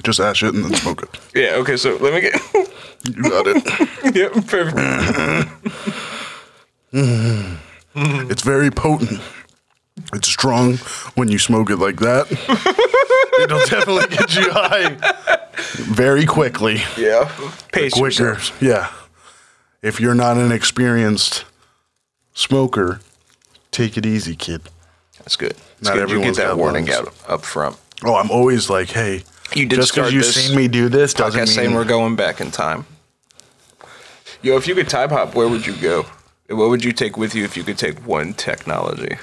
B: Just ash it and then smoke it.
A: Yeah, okay, so let me get...
B: You got it.
A: Yep, perfect.
B: It's very potent. It's strong when you smoke it like that. It'll definitely get you high very quickly.
A: Yeah. Pace
B: Quicker.
A: yourselves.
B: Yeah. If you're not an experienced smoker, take it easy, kid.
A: That's good. It's
B: Not
A: good you get
B: everyone's
A: that
B: got
A: warning
B: lungs.
A: out up front.
B: Oh, I'm always like, hey,
A: You did
B: just because
A: start
B: you've
A: this
B: seen me do this doesn't
A: podcast saying we're
B: mean...
A: going back in time. Yo, if you could time hop, where would you go? What would you take with you if you could take one technology?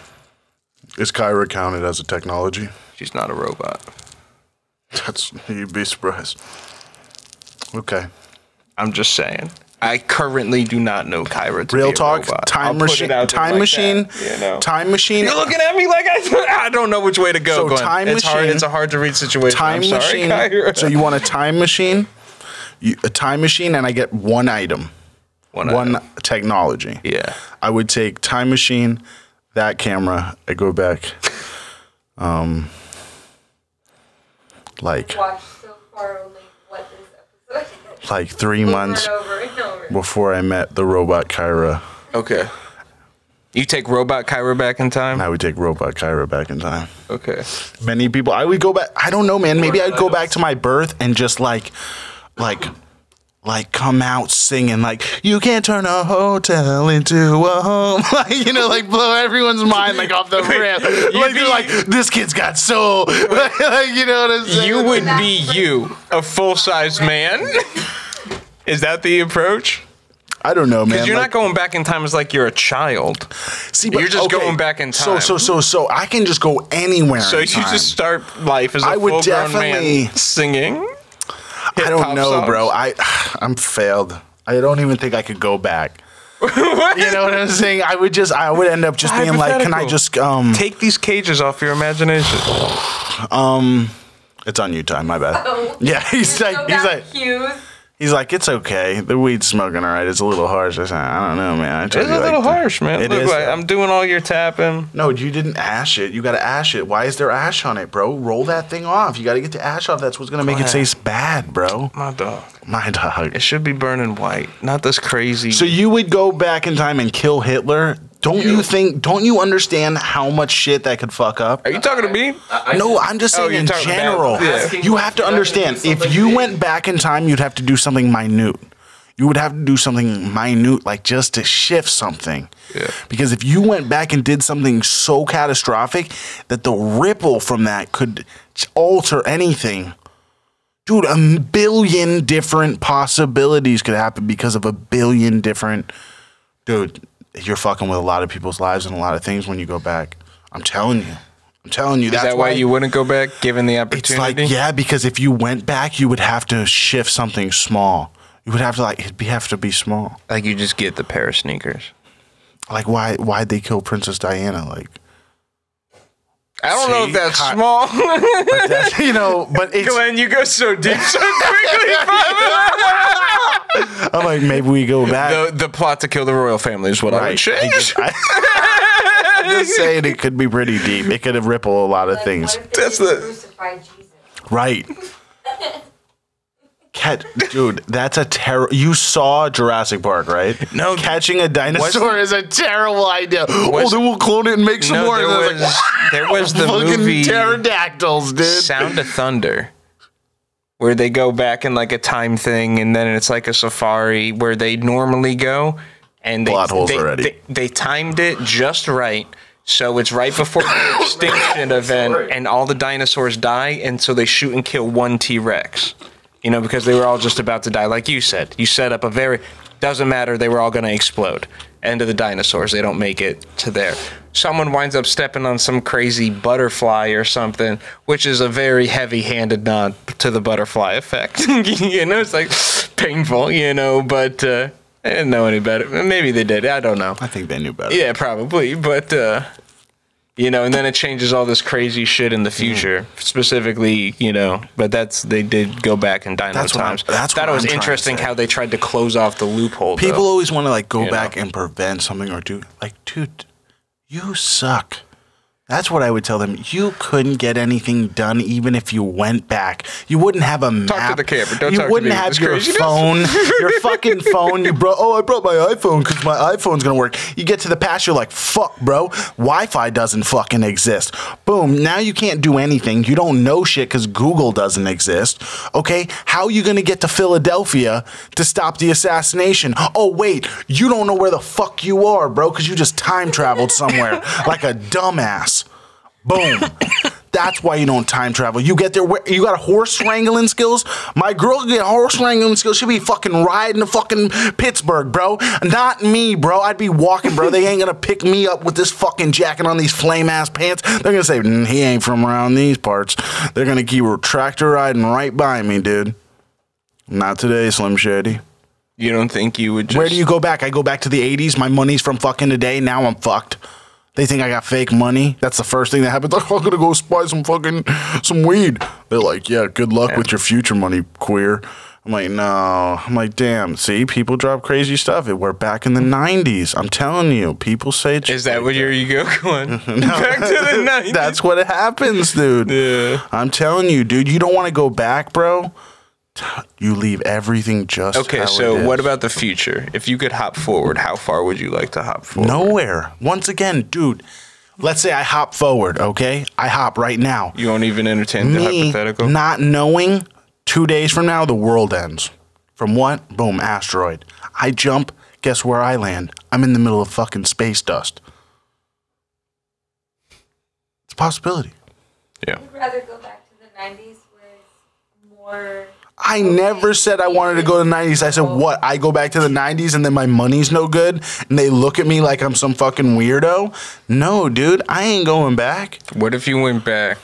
B: Is Kyra counted as a technology?
A: She's not a robot.
B: You'd be surprised. Okay.
A: I'm just saying. I currently do not know Kyra to
B: Real
A: be a
B: talk,
A: robot.
B: time
A: I'll put
B: machine,
A: it out there
B: time
A: like
B: machine,
A: that, you know?
B: time machine.
A: You're looking at me like I don't know which way to go.
B: So
A: Glenn.
B: time
A: it's hard.
B: machine-
A: It's a hard to read situation.
B: Time
A: I'm sorry,
B: machine.
A: Kyra.
B: So you want a time machine? A time machine, and I get one item, one
A: item.
B: technology.
A: Yeah.
B: I would take time machine, that camera. I go back, like
C: Watch so far only what this episode is.
B: like 3 months
C: Over and over and over.
B: before I met the robot Kyra.
A: Okay. You take Robot Cairo back in time?
B: I would take Robot Cairo back in time.
A: Okay.
B: Many people, I would go back. I don't know, man. Maybe I'd go back to my birth and just like come out singing like you can't turn a hotel into a home, like, you know, like blow everyone's mind like off the rip. Like they're like, this kid's got soul. Like, you know what I'm saying?
A: You would be you, a full-size man. Is that the approach?
B: I don't know, man.
A: Because you're
B: like,
A: not going back in time as like you're a child.
B: See, but
A: you're just going back in time.
B: So I can just go anywhere.
A: So you just start life as a full-grown man singing.
B: I don't know, bro. I'm failed. I don't even think I could go back. You know what I'm saying? I would end up just being like, can I just
A: take these cages off your imagination?
B: It's on you, time. My bad.
C: Oh.
B: Yeah, he's like,
C: Hughes.
B: He's like, it's okay. The weed's smoking all right. It's a little harsh. I said, I don't know, man.
A: It's a little harsh, man.
B: It
A: Look,
B: is.
A: I'm doing all your tapping.
B: No, you didn't ash it. You got to ash it. Why is there ash on it, bro? Roll that thing off. You got to get the ash off. That's what's going to make it taste bad, bro.
A: My dog.
B: My dog.
A: It should be burning white, not this crazy.
B: So you would go back in time and kill Hitler? Don't you understand how much shit that could fuck up?
A: Are you talking to me?
B: No, I'm just saying in general.
A: Yeah.
B: You have to understand, if you went back in time, you'd have to do something minute. You would have to do something minute, like just to shift something.
A: Yeah.
B: Because if you went back and did something so catastrophic that the ripple from that could alter anything. Dude, a billion different possibilities could happen because of a billion different... Dude, you're fucking with a lot of people's lives and a lot of things when you go back. I'm telling you.
A: Is that why you wouldn't go back, given the opportunity?
B: It's like, yeah, because if you went back, you would have to shift something small. You would have to have to be small.
A: Like you just get the pair of sneakers.
B: Like why'd they kill Princess Diana? Like
A: I don't know if that's small.
B: But that's, you know, but it's
A: Glenn, you go so deep so quickly.
B: I'm like, maybe we go back.
A: The plot to kill the royal family is what I would change.
B: I'm just saying it could be pretty deep. It could have rippled a lot of things.
C: That's the crucified Jesus.
B: Right. Dude, that's a terrible. You saw Jurassic Park, right?
A: No,
B: catching a dinosaur is a terrible idea. Then we'll clone it and make some more.
A: There was the
B: fucking
A: movie
B: pterodactyls, dude.
A: Sound of Thunder, where they go back in like a time thing, and then it's like a safari where they normally go, and they timed it just right. So it's right before the extinction event, and all the dinosaurs die, and so they shoot and kill one T-Rex. You know, because they were all just about to die. Like you said. You set up doesn't matter, they were all going to explode. End of the dinosaurs. They don't make it to there. Someone winds up stepping on some crazy butterfly or something, which is a very heavy-handed nod to the butterfly effect. You know, it's like painful, you know, but I didn't know any better. Maybe they did. I don't know.
B: I think they knew better.
A: Yeah, probably. But, you know, and then it changes all this crazy shit in the future, specifically, you know. But they did go back in dino times. Thought it was interesting how they tried to close off the loophole.
B: People always want to like go back and prevent something or do like, dude, you suck. That's what I would tell them. You couldn't get anything done even if you went back. You wouldn't have a map.
A: Talk to the camera. Don't
B: you
A: talk
B: wouldn't
A: to me.
B: have your phone, your fucking phone. I brought my iPhone because my iPhone's going to work. You get to the past, you're like, fuck, bro. Wi-Fi doesn't fucking exist. Boom. Now you can't do anything. You don't know shit because Google doesn't exist. Okay? How are you going to get to Philadelphia to stop the assassination? Oh, wait. You don't know where the fuck you are, bro, because you just time traveled somewhere like a dumbass. Boom. That's why you don't time travel. You get there, you got horse wrangling skills. My girl can get horse wrangling skills. She'll be fucking riding to fucking Pittsburgh, bro. Not me, bro. I'd be walking, bro. They ain't gonna pick me up with this fucking jacket on these flame ass pants. They're gonna say, he ain't from around these parts. They're gonna keep tractor riding right by me, dude. Not today, Slim Shady.
A: You don't think you would just...
B: Where do you go back? I go back to the 80s. My money's from fucking today. Now I'm fucked. They think I got fake money. That's the first thing that happens. Like, I'm gonna go spy some weed. They're like, yeah, good luck with your future money, queer. I'm like, no. I'm like, damn. See, people drop crazy stuff. We're back in the 90s. I'm telling you. People say it's...
A: Is that where you go going? No, back to the 90s.
B: That's what happens, dude.
A: Yeah.
B: I'm telling you, dude. You don't want to go back, bro. You leave everything just
A: Okay,
B: how
A: so
B: it is.
A: what about the future? If you could hop forward, how far would you like to hop forward?
B: Nowhere. Once again, dude, let's say I hop forward, okay? I hop right now.
A: You won't even entertain the
B: Me
A: hypothetical?
B: not knowing 2 days from now, the world ends. From what? Boom, asteroid. I jump, guess where I land? I'm in the middle of fucking space dust. It's a possibility.
A: Yeah.
C: I'd rather go back to the 90s where it's more.
B: I never said I wanted to go to the 90s. I said, what? I go back to the 90s and then my money's no good and they look at me like I'm some fucking weirdo? No, dude, I ain't going back.
A: What if you went back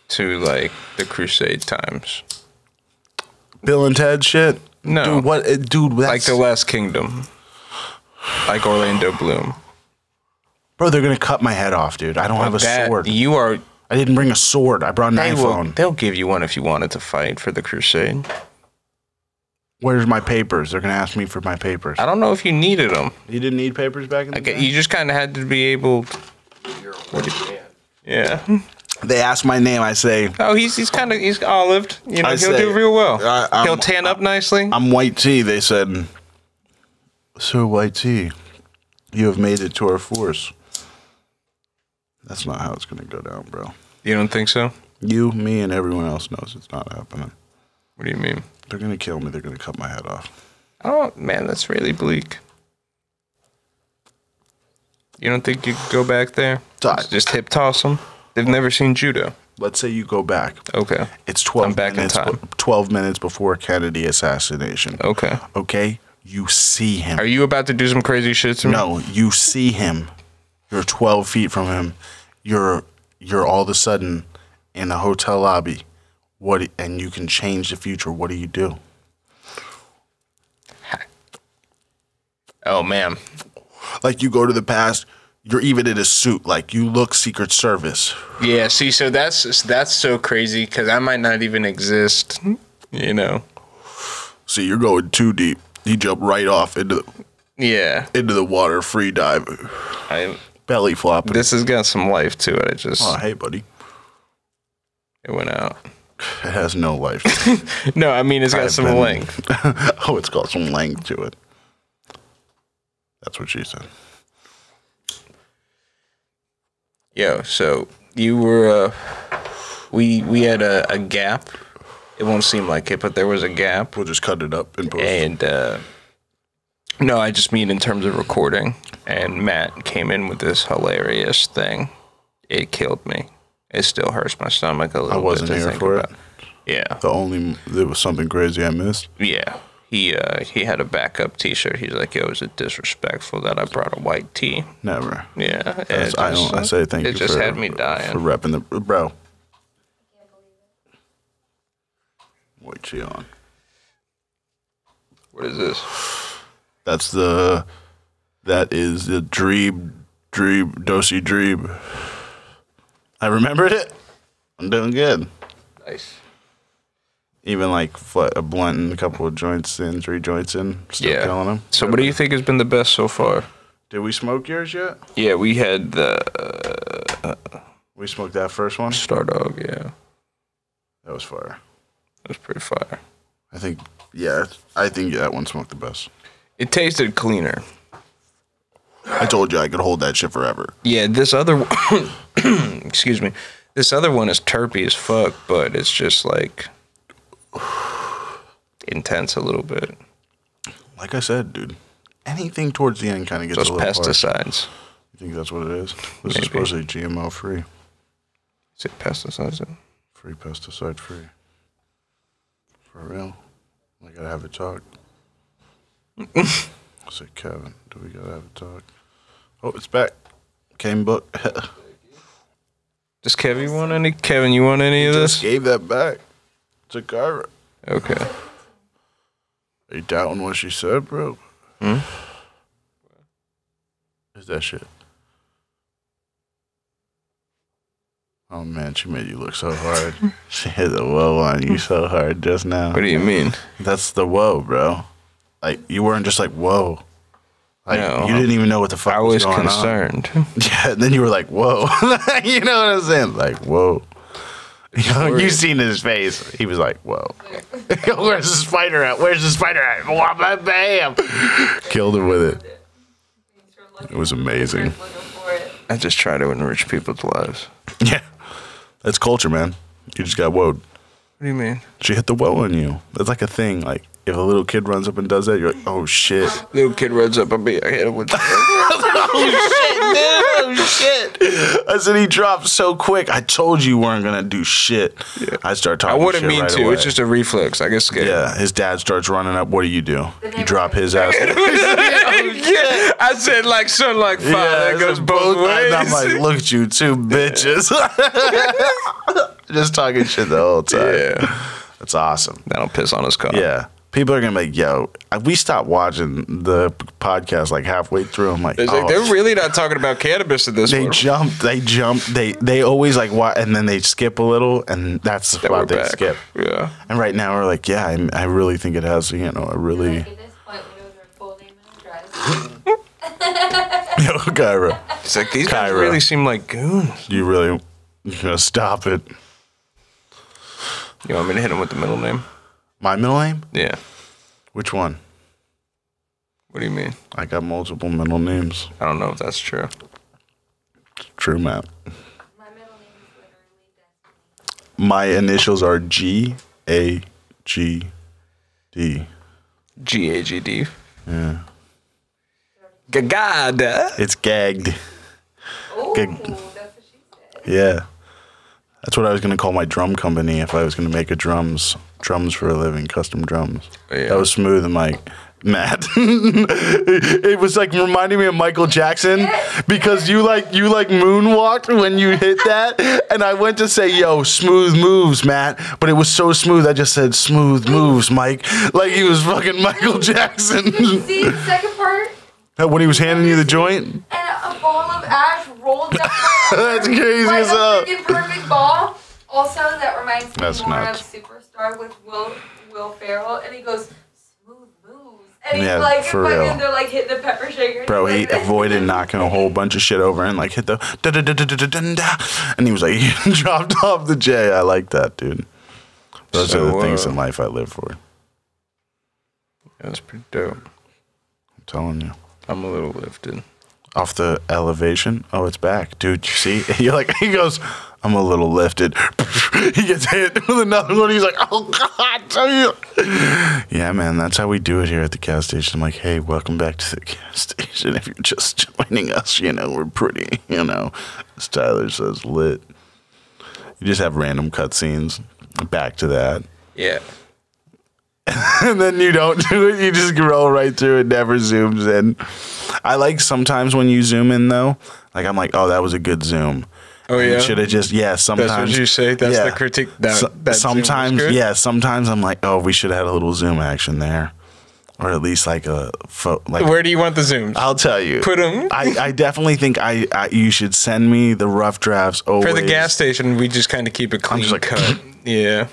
A: to, like, the Crusade times?
B: Bill and Ted shit?
A: No.
B: Dude, what? Dude, that's...
A: Like the Last Kingdom. Like Orlando Bloom.
B: Bro, they're going to cut my head off, dude. I don't have a sword.
A: You are...
B: I didn't bring a sword. I brought an iPhone.
A: They'll give you one if you wanted to fight for the Crusade.
B: Where's my papers? They're going to ask me for my papers.
A: I don't know if you needed them.
B: You didn't need papers back in the day?
A: You just kind of had to be able... Yeah.
B: They ask my name. I say...
A: Oh, he's olived. You know,
B: I
A: he'll
B: say,
A: do real well.
B: I'm-
A: He'll tan up nicely.
B: I'm White Tea. They said, Sir White Tea, you have made it to our force. That's not how it's going to go down, bro.
A: You don't think so?
B: You, me, and everyone else knows it's not happening.
A: What do you mean?
B: They're going to kill me. They're going to cut my head off.
A: Oh, man, that's really bleak. You don't think you could go back there? Just hip toss them? They've never seen judo.
B: Let's say you go back.
A: Okay.
B: It's 12
A: I'm back in
B: minutes,
A: time.
B: 12 minutes before Kennedy assassination.
A: Okay.
B: Okay? You see him.
A: Are you about to do some crazy shit to me?
B: No, you see him. You're 12 feet from him. You're all of a sudden in a hotel lobby. And you can change the future. What do you do?
A: Oh, man.
B: Like you go to the past. You're even in a suit. Like you look Secret Service.
A: Yeah, see, so that's so crazy because I might not even exist, you know?
B: See, you're going too deep. You jump right off into the water, free dive, belly flopping.
A: This has got some life to it.
B: Oh, hey, buddy.
A: It went out.
B: It has no life.
A: No, I mean, it's got some length.
B: Oh, it's got some length to it. That's what she said.
A: Yo, so you were, we had a gap. It won't seem like it, but there was a gap.
B: We'll just cut it up and post.
A: And, no, I just mean in terms of recording. And Matt came in with this hilarious thing. It killed me. It still hurts my stomach a little bit.
B: I wasn't here for it.
A: Yeah.
B: There was something crazy I missed.
A: Yeah. He had a backup T-shirt. He's like, "Yo, is it disrespectful that I brought a white tee?"
B: Never.
A: Yeah.
B: I say thank you.
A: It just had me dying.
B: For repping the bro. White tee on.
A: What is this?
B: That is the Dreeb Dosey Dreeb. I remembered it. I'm doing good.
A: Nice.
B: Even like a blunt and a couple of joints in, 3 joints in, still killing them.
A: So what do you think has been the best so far?
B: Did we smoke yours yet?
A: Yeah, we had the...
B: We smoked that first one?
A: Star Dog, yeah.
B: That was fire.
A: It was pretty fire.
B: I think that one smoked the best.
A: It tasted cleaner.
B: I told you I could hold that shit forever.
A: Yeah, this other one... excuse me. This other one is terpy as fuck, but it's just like... intense a little bit.
B: Like I said, dude, anything towards the end kind of gets
A: Those
B: a little
A: pesticides.
B: harsh. You think that's what it is? This
A: Maybe.
B: is supposedly GMO free.
A: Is it pesticides?
B: Free pesticide free. For real? I gotta have a talk. I said, Kevin, do we gotta have a talk? Oh, it's back. Came book.
A: Does Kevin want any? Kevin, you want any of
B: Just
A: this?
B: gave that back to Kyra.
A: Okay.
B: Are you doubting what she said, bro? Is that shit? Oh man, she made you look so hard. She hit the whoa on you so hard just now.
A: What do you mean?
B: That's the whoa, bro. Like you weren't just like whoa. Like
A: No.
B: you didn't even know what the fuck
A: I
B: was
A: was
B: going
A: concerned.
B: on. Yeah, and then you were like, whoa. You know what I'm saying? Like, whoa. You seen his face. He was like, whoa. Where's the spider at? Where's the spider at? Bam! Killed him with it. It was amazing.
A: I just try to enrich people's lives.
B: Yeah. That's culture, man. You just got woed.
A: What do you mean?
B: She hit the woe on you. That's like a thing. Like, if a little kid runs up and does that, you're like, oh, shit.
A: Little kid runs up on me. I hit him with
B: Oh, shit. I said he dropped so quick. I told you weren't going to do shit. Yeah. I start talking
A: I wouldn't
B: shit
A: mean
B: right
A: to.
B: away.
A: It's just a reflex. I get scared.
B: Yeah, his dad starts running up. What do? You drop his ass.
A: I said like son, like father.
B: Yeah,
A: It goes both ways.
B: And I'm like, look at you two bitches. Just talking shit the whole time.
A: Yeah.
B: That's awesome.
A: That'll piss on his car.
B: Yeah. People are going to be like, yo, we stopped watching the podcast like halfway through. I'm like,
A: It's like they're really not talking about cannabis at this
B: They
A: point.
B: jump. They always like, and then they skip a little, and that's the spot they skip.
A: Yeah.
B: And right now we're like, yeah, I really think it has, a really.
C: At this point, we know their full name and address.
B: Yo, Kyra.
A: It's like these guys really seem like goons.
B: You really gonna stop it?
A: You want me to hit him with the middle name?
B: My middle name?
A: Yeah.
B: Which one?
A: What do you mean?
B: I got multiple middle names.
A: I don't know if that's true.
B: True, Matt.
C: My middle name is literally Destiny.
B: My initials are G-A-G-D.
A: G-A-G-D.
B: Yeah.
A: Gagada.
B: It's gagged.
C: Oh,
B: Gag-
C: that's what she said.
B: Yeah. That's what I was going to call my drum company if I was going to make drums for a living, custom drums.
A: Yeah.
B: That was smooth and like mad. It was like reminding me of Michael Jackson because you like moonwalked when you hit that, and I went to say, yo, smooth moves, Matt, but it was so smooth I just said smooth moves, Mike, like he was fucking Michael Jackson.
C: See the second part?
B: When he was handing you the joint?
C: And a ball of ash rolled down my arm.
B: That's crazy
C: Like
B: as hell.
C: a freaking perfect ball. Also, that reminds me
B: That's
C: more
B: nuts.
C: of Superstar with Will Ferrell, and he goes smooth moves, and he's
B: Yeah,
C: like,
B: for
C: fucking,
B: real.
C: they're like hitting the pepper shaker.
B: Bro, he
C: Like this.
B: avoided knocking a whole bunch of shit over and like hit the da-da-da-da-da-da-da, and he was like, he dropped off the J. I like that, dude. Those
A: So,
B: are the things in life I live for.
A: That's pretty dope.
B: I'm telling you.
A: I'm a little lifted.
B: Off the elevation. Oh, it's back. Dude, you see? You're like, he goes, I'm a little lifted. He gets hit with another one. He's like, oh, God. Yeah, man, that's how we do it here at the gas station. I'm like, hey, welcome back to the gas station. If you're just joining us, we're pretty, as Tyler says, lit. You just have random cutscenes. Back to that.
A: Yeah.
B: And then you don't do it. You just roll right through it. Never zooms in. I like sometimes when you zoom in, though. Like, I'm like, oh, that was a good zoom.
A: Oh, yeah?
B: Should have just, sometimes.
A: That's what you say? That's the critique? That zoom was
B: sometimes,
A: good?
B: sometimes I'm like, oh, we should have had a little zoom action there. Or at least like a,
A: Where do you want the zooms?
B: I'll tell you.
A: Put them.
B: I definitely think you should send me the rough drafts always.
A: For the gas station, we just kind of keep it clean
B: just like,
A: cut. Yeah.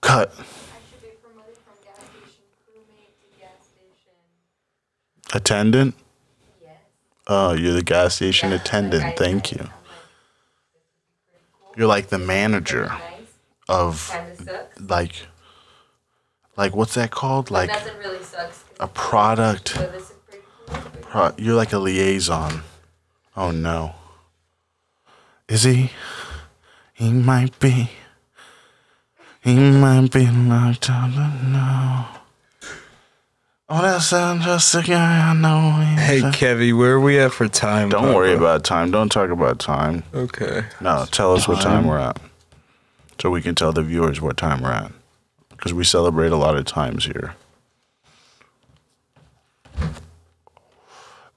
B: Cut.
C: I should be promoted from gas station crewmate to gas station.
B: Attendant?
C: Yes.
B: Oh, you're the gas station
C: Yeah,
B: attendant.
C: like,
B: Thank you.
C: I'm like, this would be pretty cool.
B: You're like the manager
C: Nice.
B: of
C: Kinda sucks.
B: like what's that called?
C: But
B: Like
C: nothing really sucks. 'Cause
B: a product.
C: so this is pretty cool.
B: You're like a liaison. Oh no. Is he? He might be. He might be locked up. No. Oh, that sounds just a guy I know.
A: Hey, Kevy, where are we at for time?
B: Don't worry about time. Don't talk about time.
A: Okay.
B: No, tell us what time we're at. So we can tell the viewers what time we're at. Because we celebrate a lot of times here.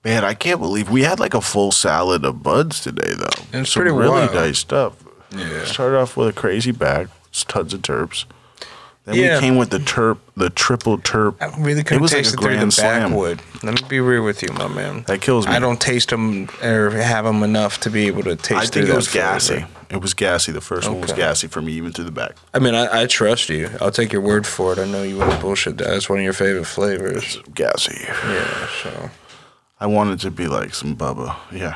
B: Man, I can't believe we had like a full salad of buds today, though.
A: It's
B: some
A: pretty
B: really
A: wild.
B: nice stuff.
A: Yeah.
B: Started off with a crazy bag, tons of terps. Then
A: Yeah.
B: we came with the triple terp.
A: I really
B: It
A: couldn't
B: was like
A: taste
B: a
A: it through the
B: grand slam.
A: Backwood. Let me be real with you, my man.
B: That kills me.
A: I don't taste them or have them enough to be able to taste.
B: I think
A: through
B: it
A: that
B: was
A: flavor.
B: gassy. It was gassy. The first one was
A: Okay.
B: gassy for me, even through the back.
A: I mean, I trust you. I'll take your word for it. I know you wouldn't bullshit that. It's one of your favorite flavors.
B: Gassy.
A: Yeah, so.
B: I wanted to be like some Bubba. Yeah.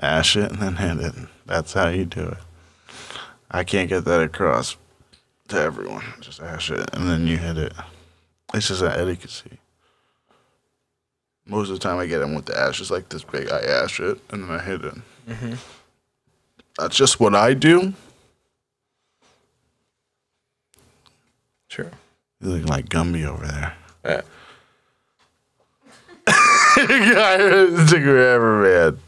B: Ash it and then hit it. That's how you do it. I can't get that across to everyone. Just ash it, and then you hit it. It's just an etiquette. Most of the time I get them with the ash. It's like this big. I ash it, and then I hit it. Mm-hmm. That's just what I do.
A: Sure.
B: You're looking like Gumby over there.
A: Yeah.
B: It took forever, man.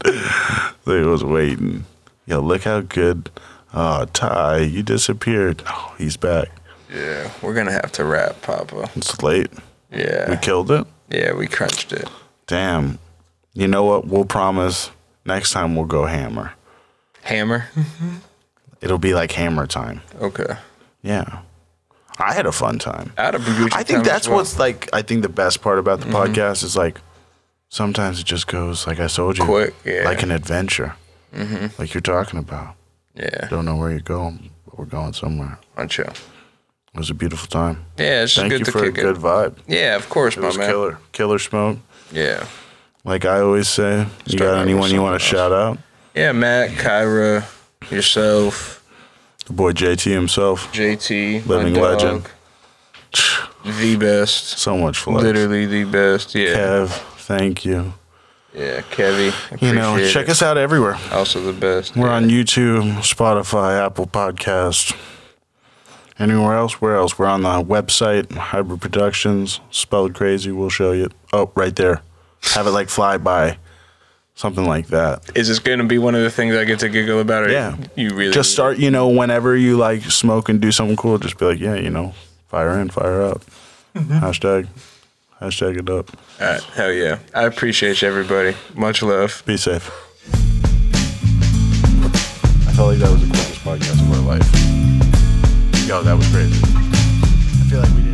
B: They was waiting. Yo, look how good. Oh, Ty, you disappeared. Oh, he's back.
A: Yeah, we're gonna have to wrap, Papa.
B: It's late.
A: Yeah.
B: We killed it?
A: Yeah, we crunched it.
B: Damn. You know what? We'll promise next time we'll go hammer.
A: Hammer?
B: It'll be like hammer time.
A: Okay.
B: Yeah. I had a fun time.
A: I had a good
B: I think
A: time
B: that's
A: as well.
B: what's like, I think the best part about the podcast is like, sometimes it just goes, like I told you,
A: quick, yeah.
B: like an adventure. Like you're talking about.
A: Yeah.
B: Don't know where you're going, but we're going somewhere.
A: On chill.
B: It was a beautiful time.
A: Yeah, it's just
B: Thank
A: good
B: you
A: to
B: for a
A: kick
B: good
A: it.
B: vibe.
A: Yeah, of course,
B: It
A: my
B: was
A: man.
B: Killer smoke.
A: Yeah.
B: Like I always say, you got anyone you want to shout out?
A: Yeah, Matt, Kyra, yourself,
B: The boy JT himself.
A: JT,
B: Living
A: my dog,
B: legend.
A: the best.
B: So much flex.
A: Literally the best. Yeah.
B: Kev, thank you.
A: Yeah, Kevy.
B: You know, check us out everywhere.
A: Also the best.
B: We're on YouTube, Spotify, Apple Podcast. Anywhere else? Where else? We're on the website, Hibyrd Productions. Spelled crazy. We'll show you. Oh, right there. Have it like fly by. Something like that.
A: Is this going to be one of the things I get to giggle about? Or
B: Yeah.
A: You really
B: Just start, whenever you like smoke and do something cool, just be like, yeah, fire in, fire out. Hashtag it up.
A: All right. Hell yeah. I appreciate you, everybody. Much love.
B: Be safe. I felt like that was the coolest podcast of our life. Yo, that was crazy. I feel like we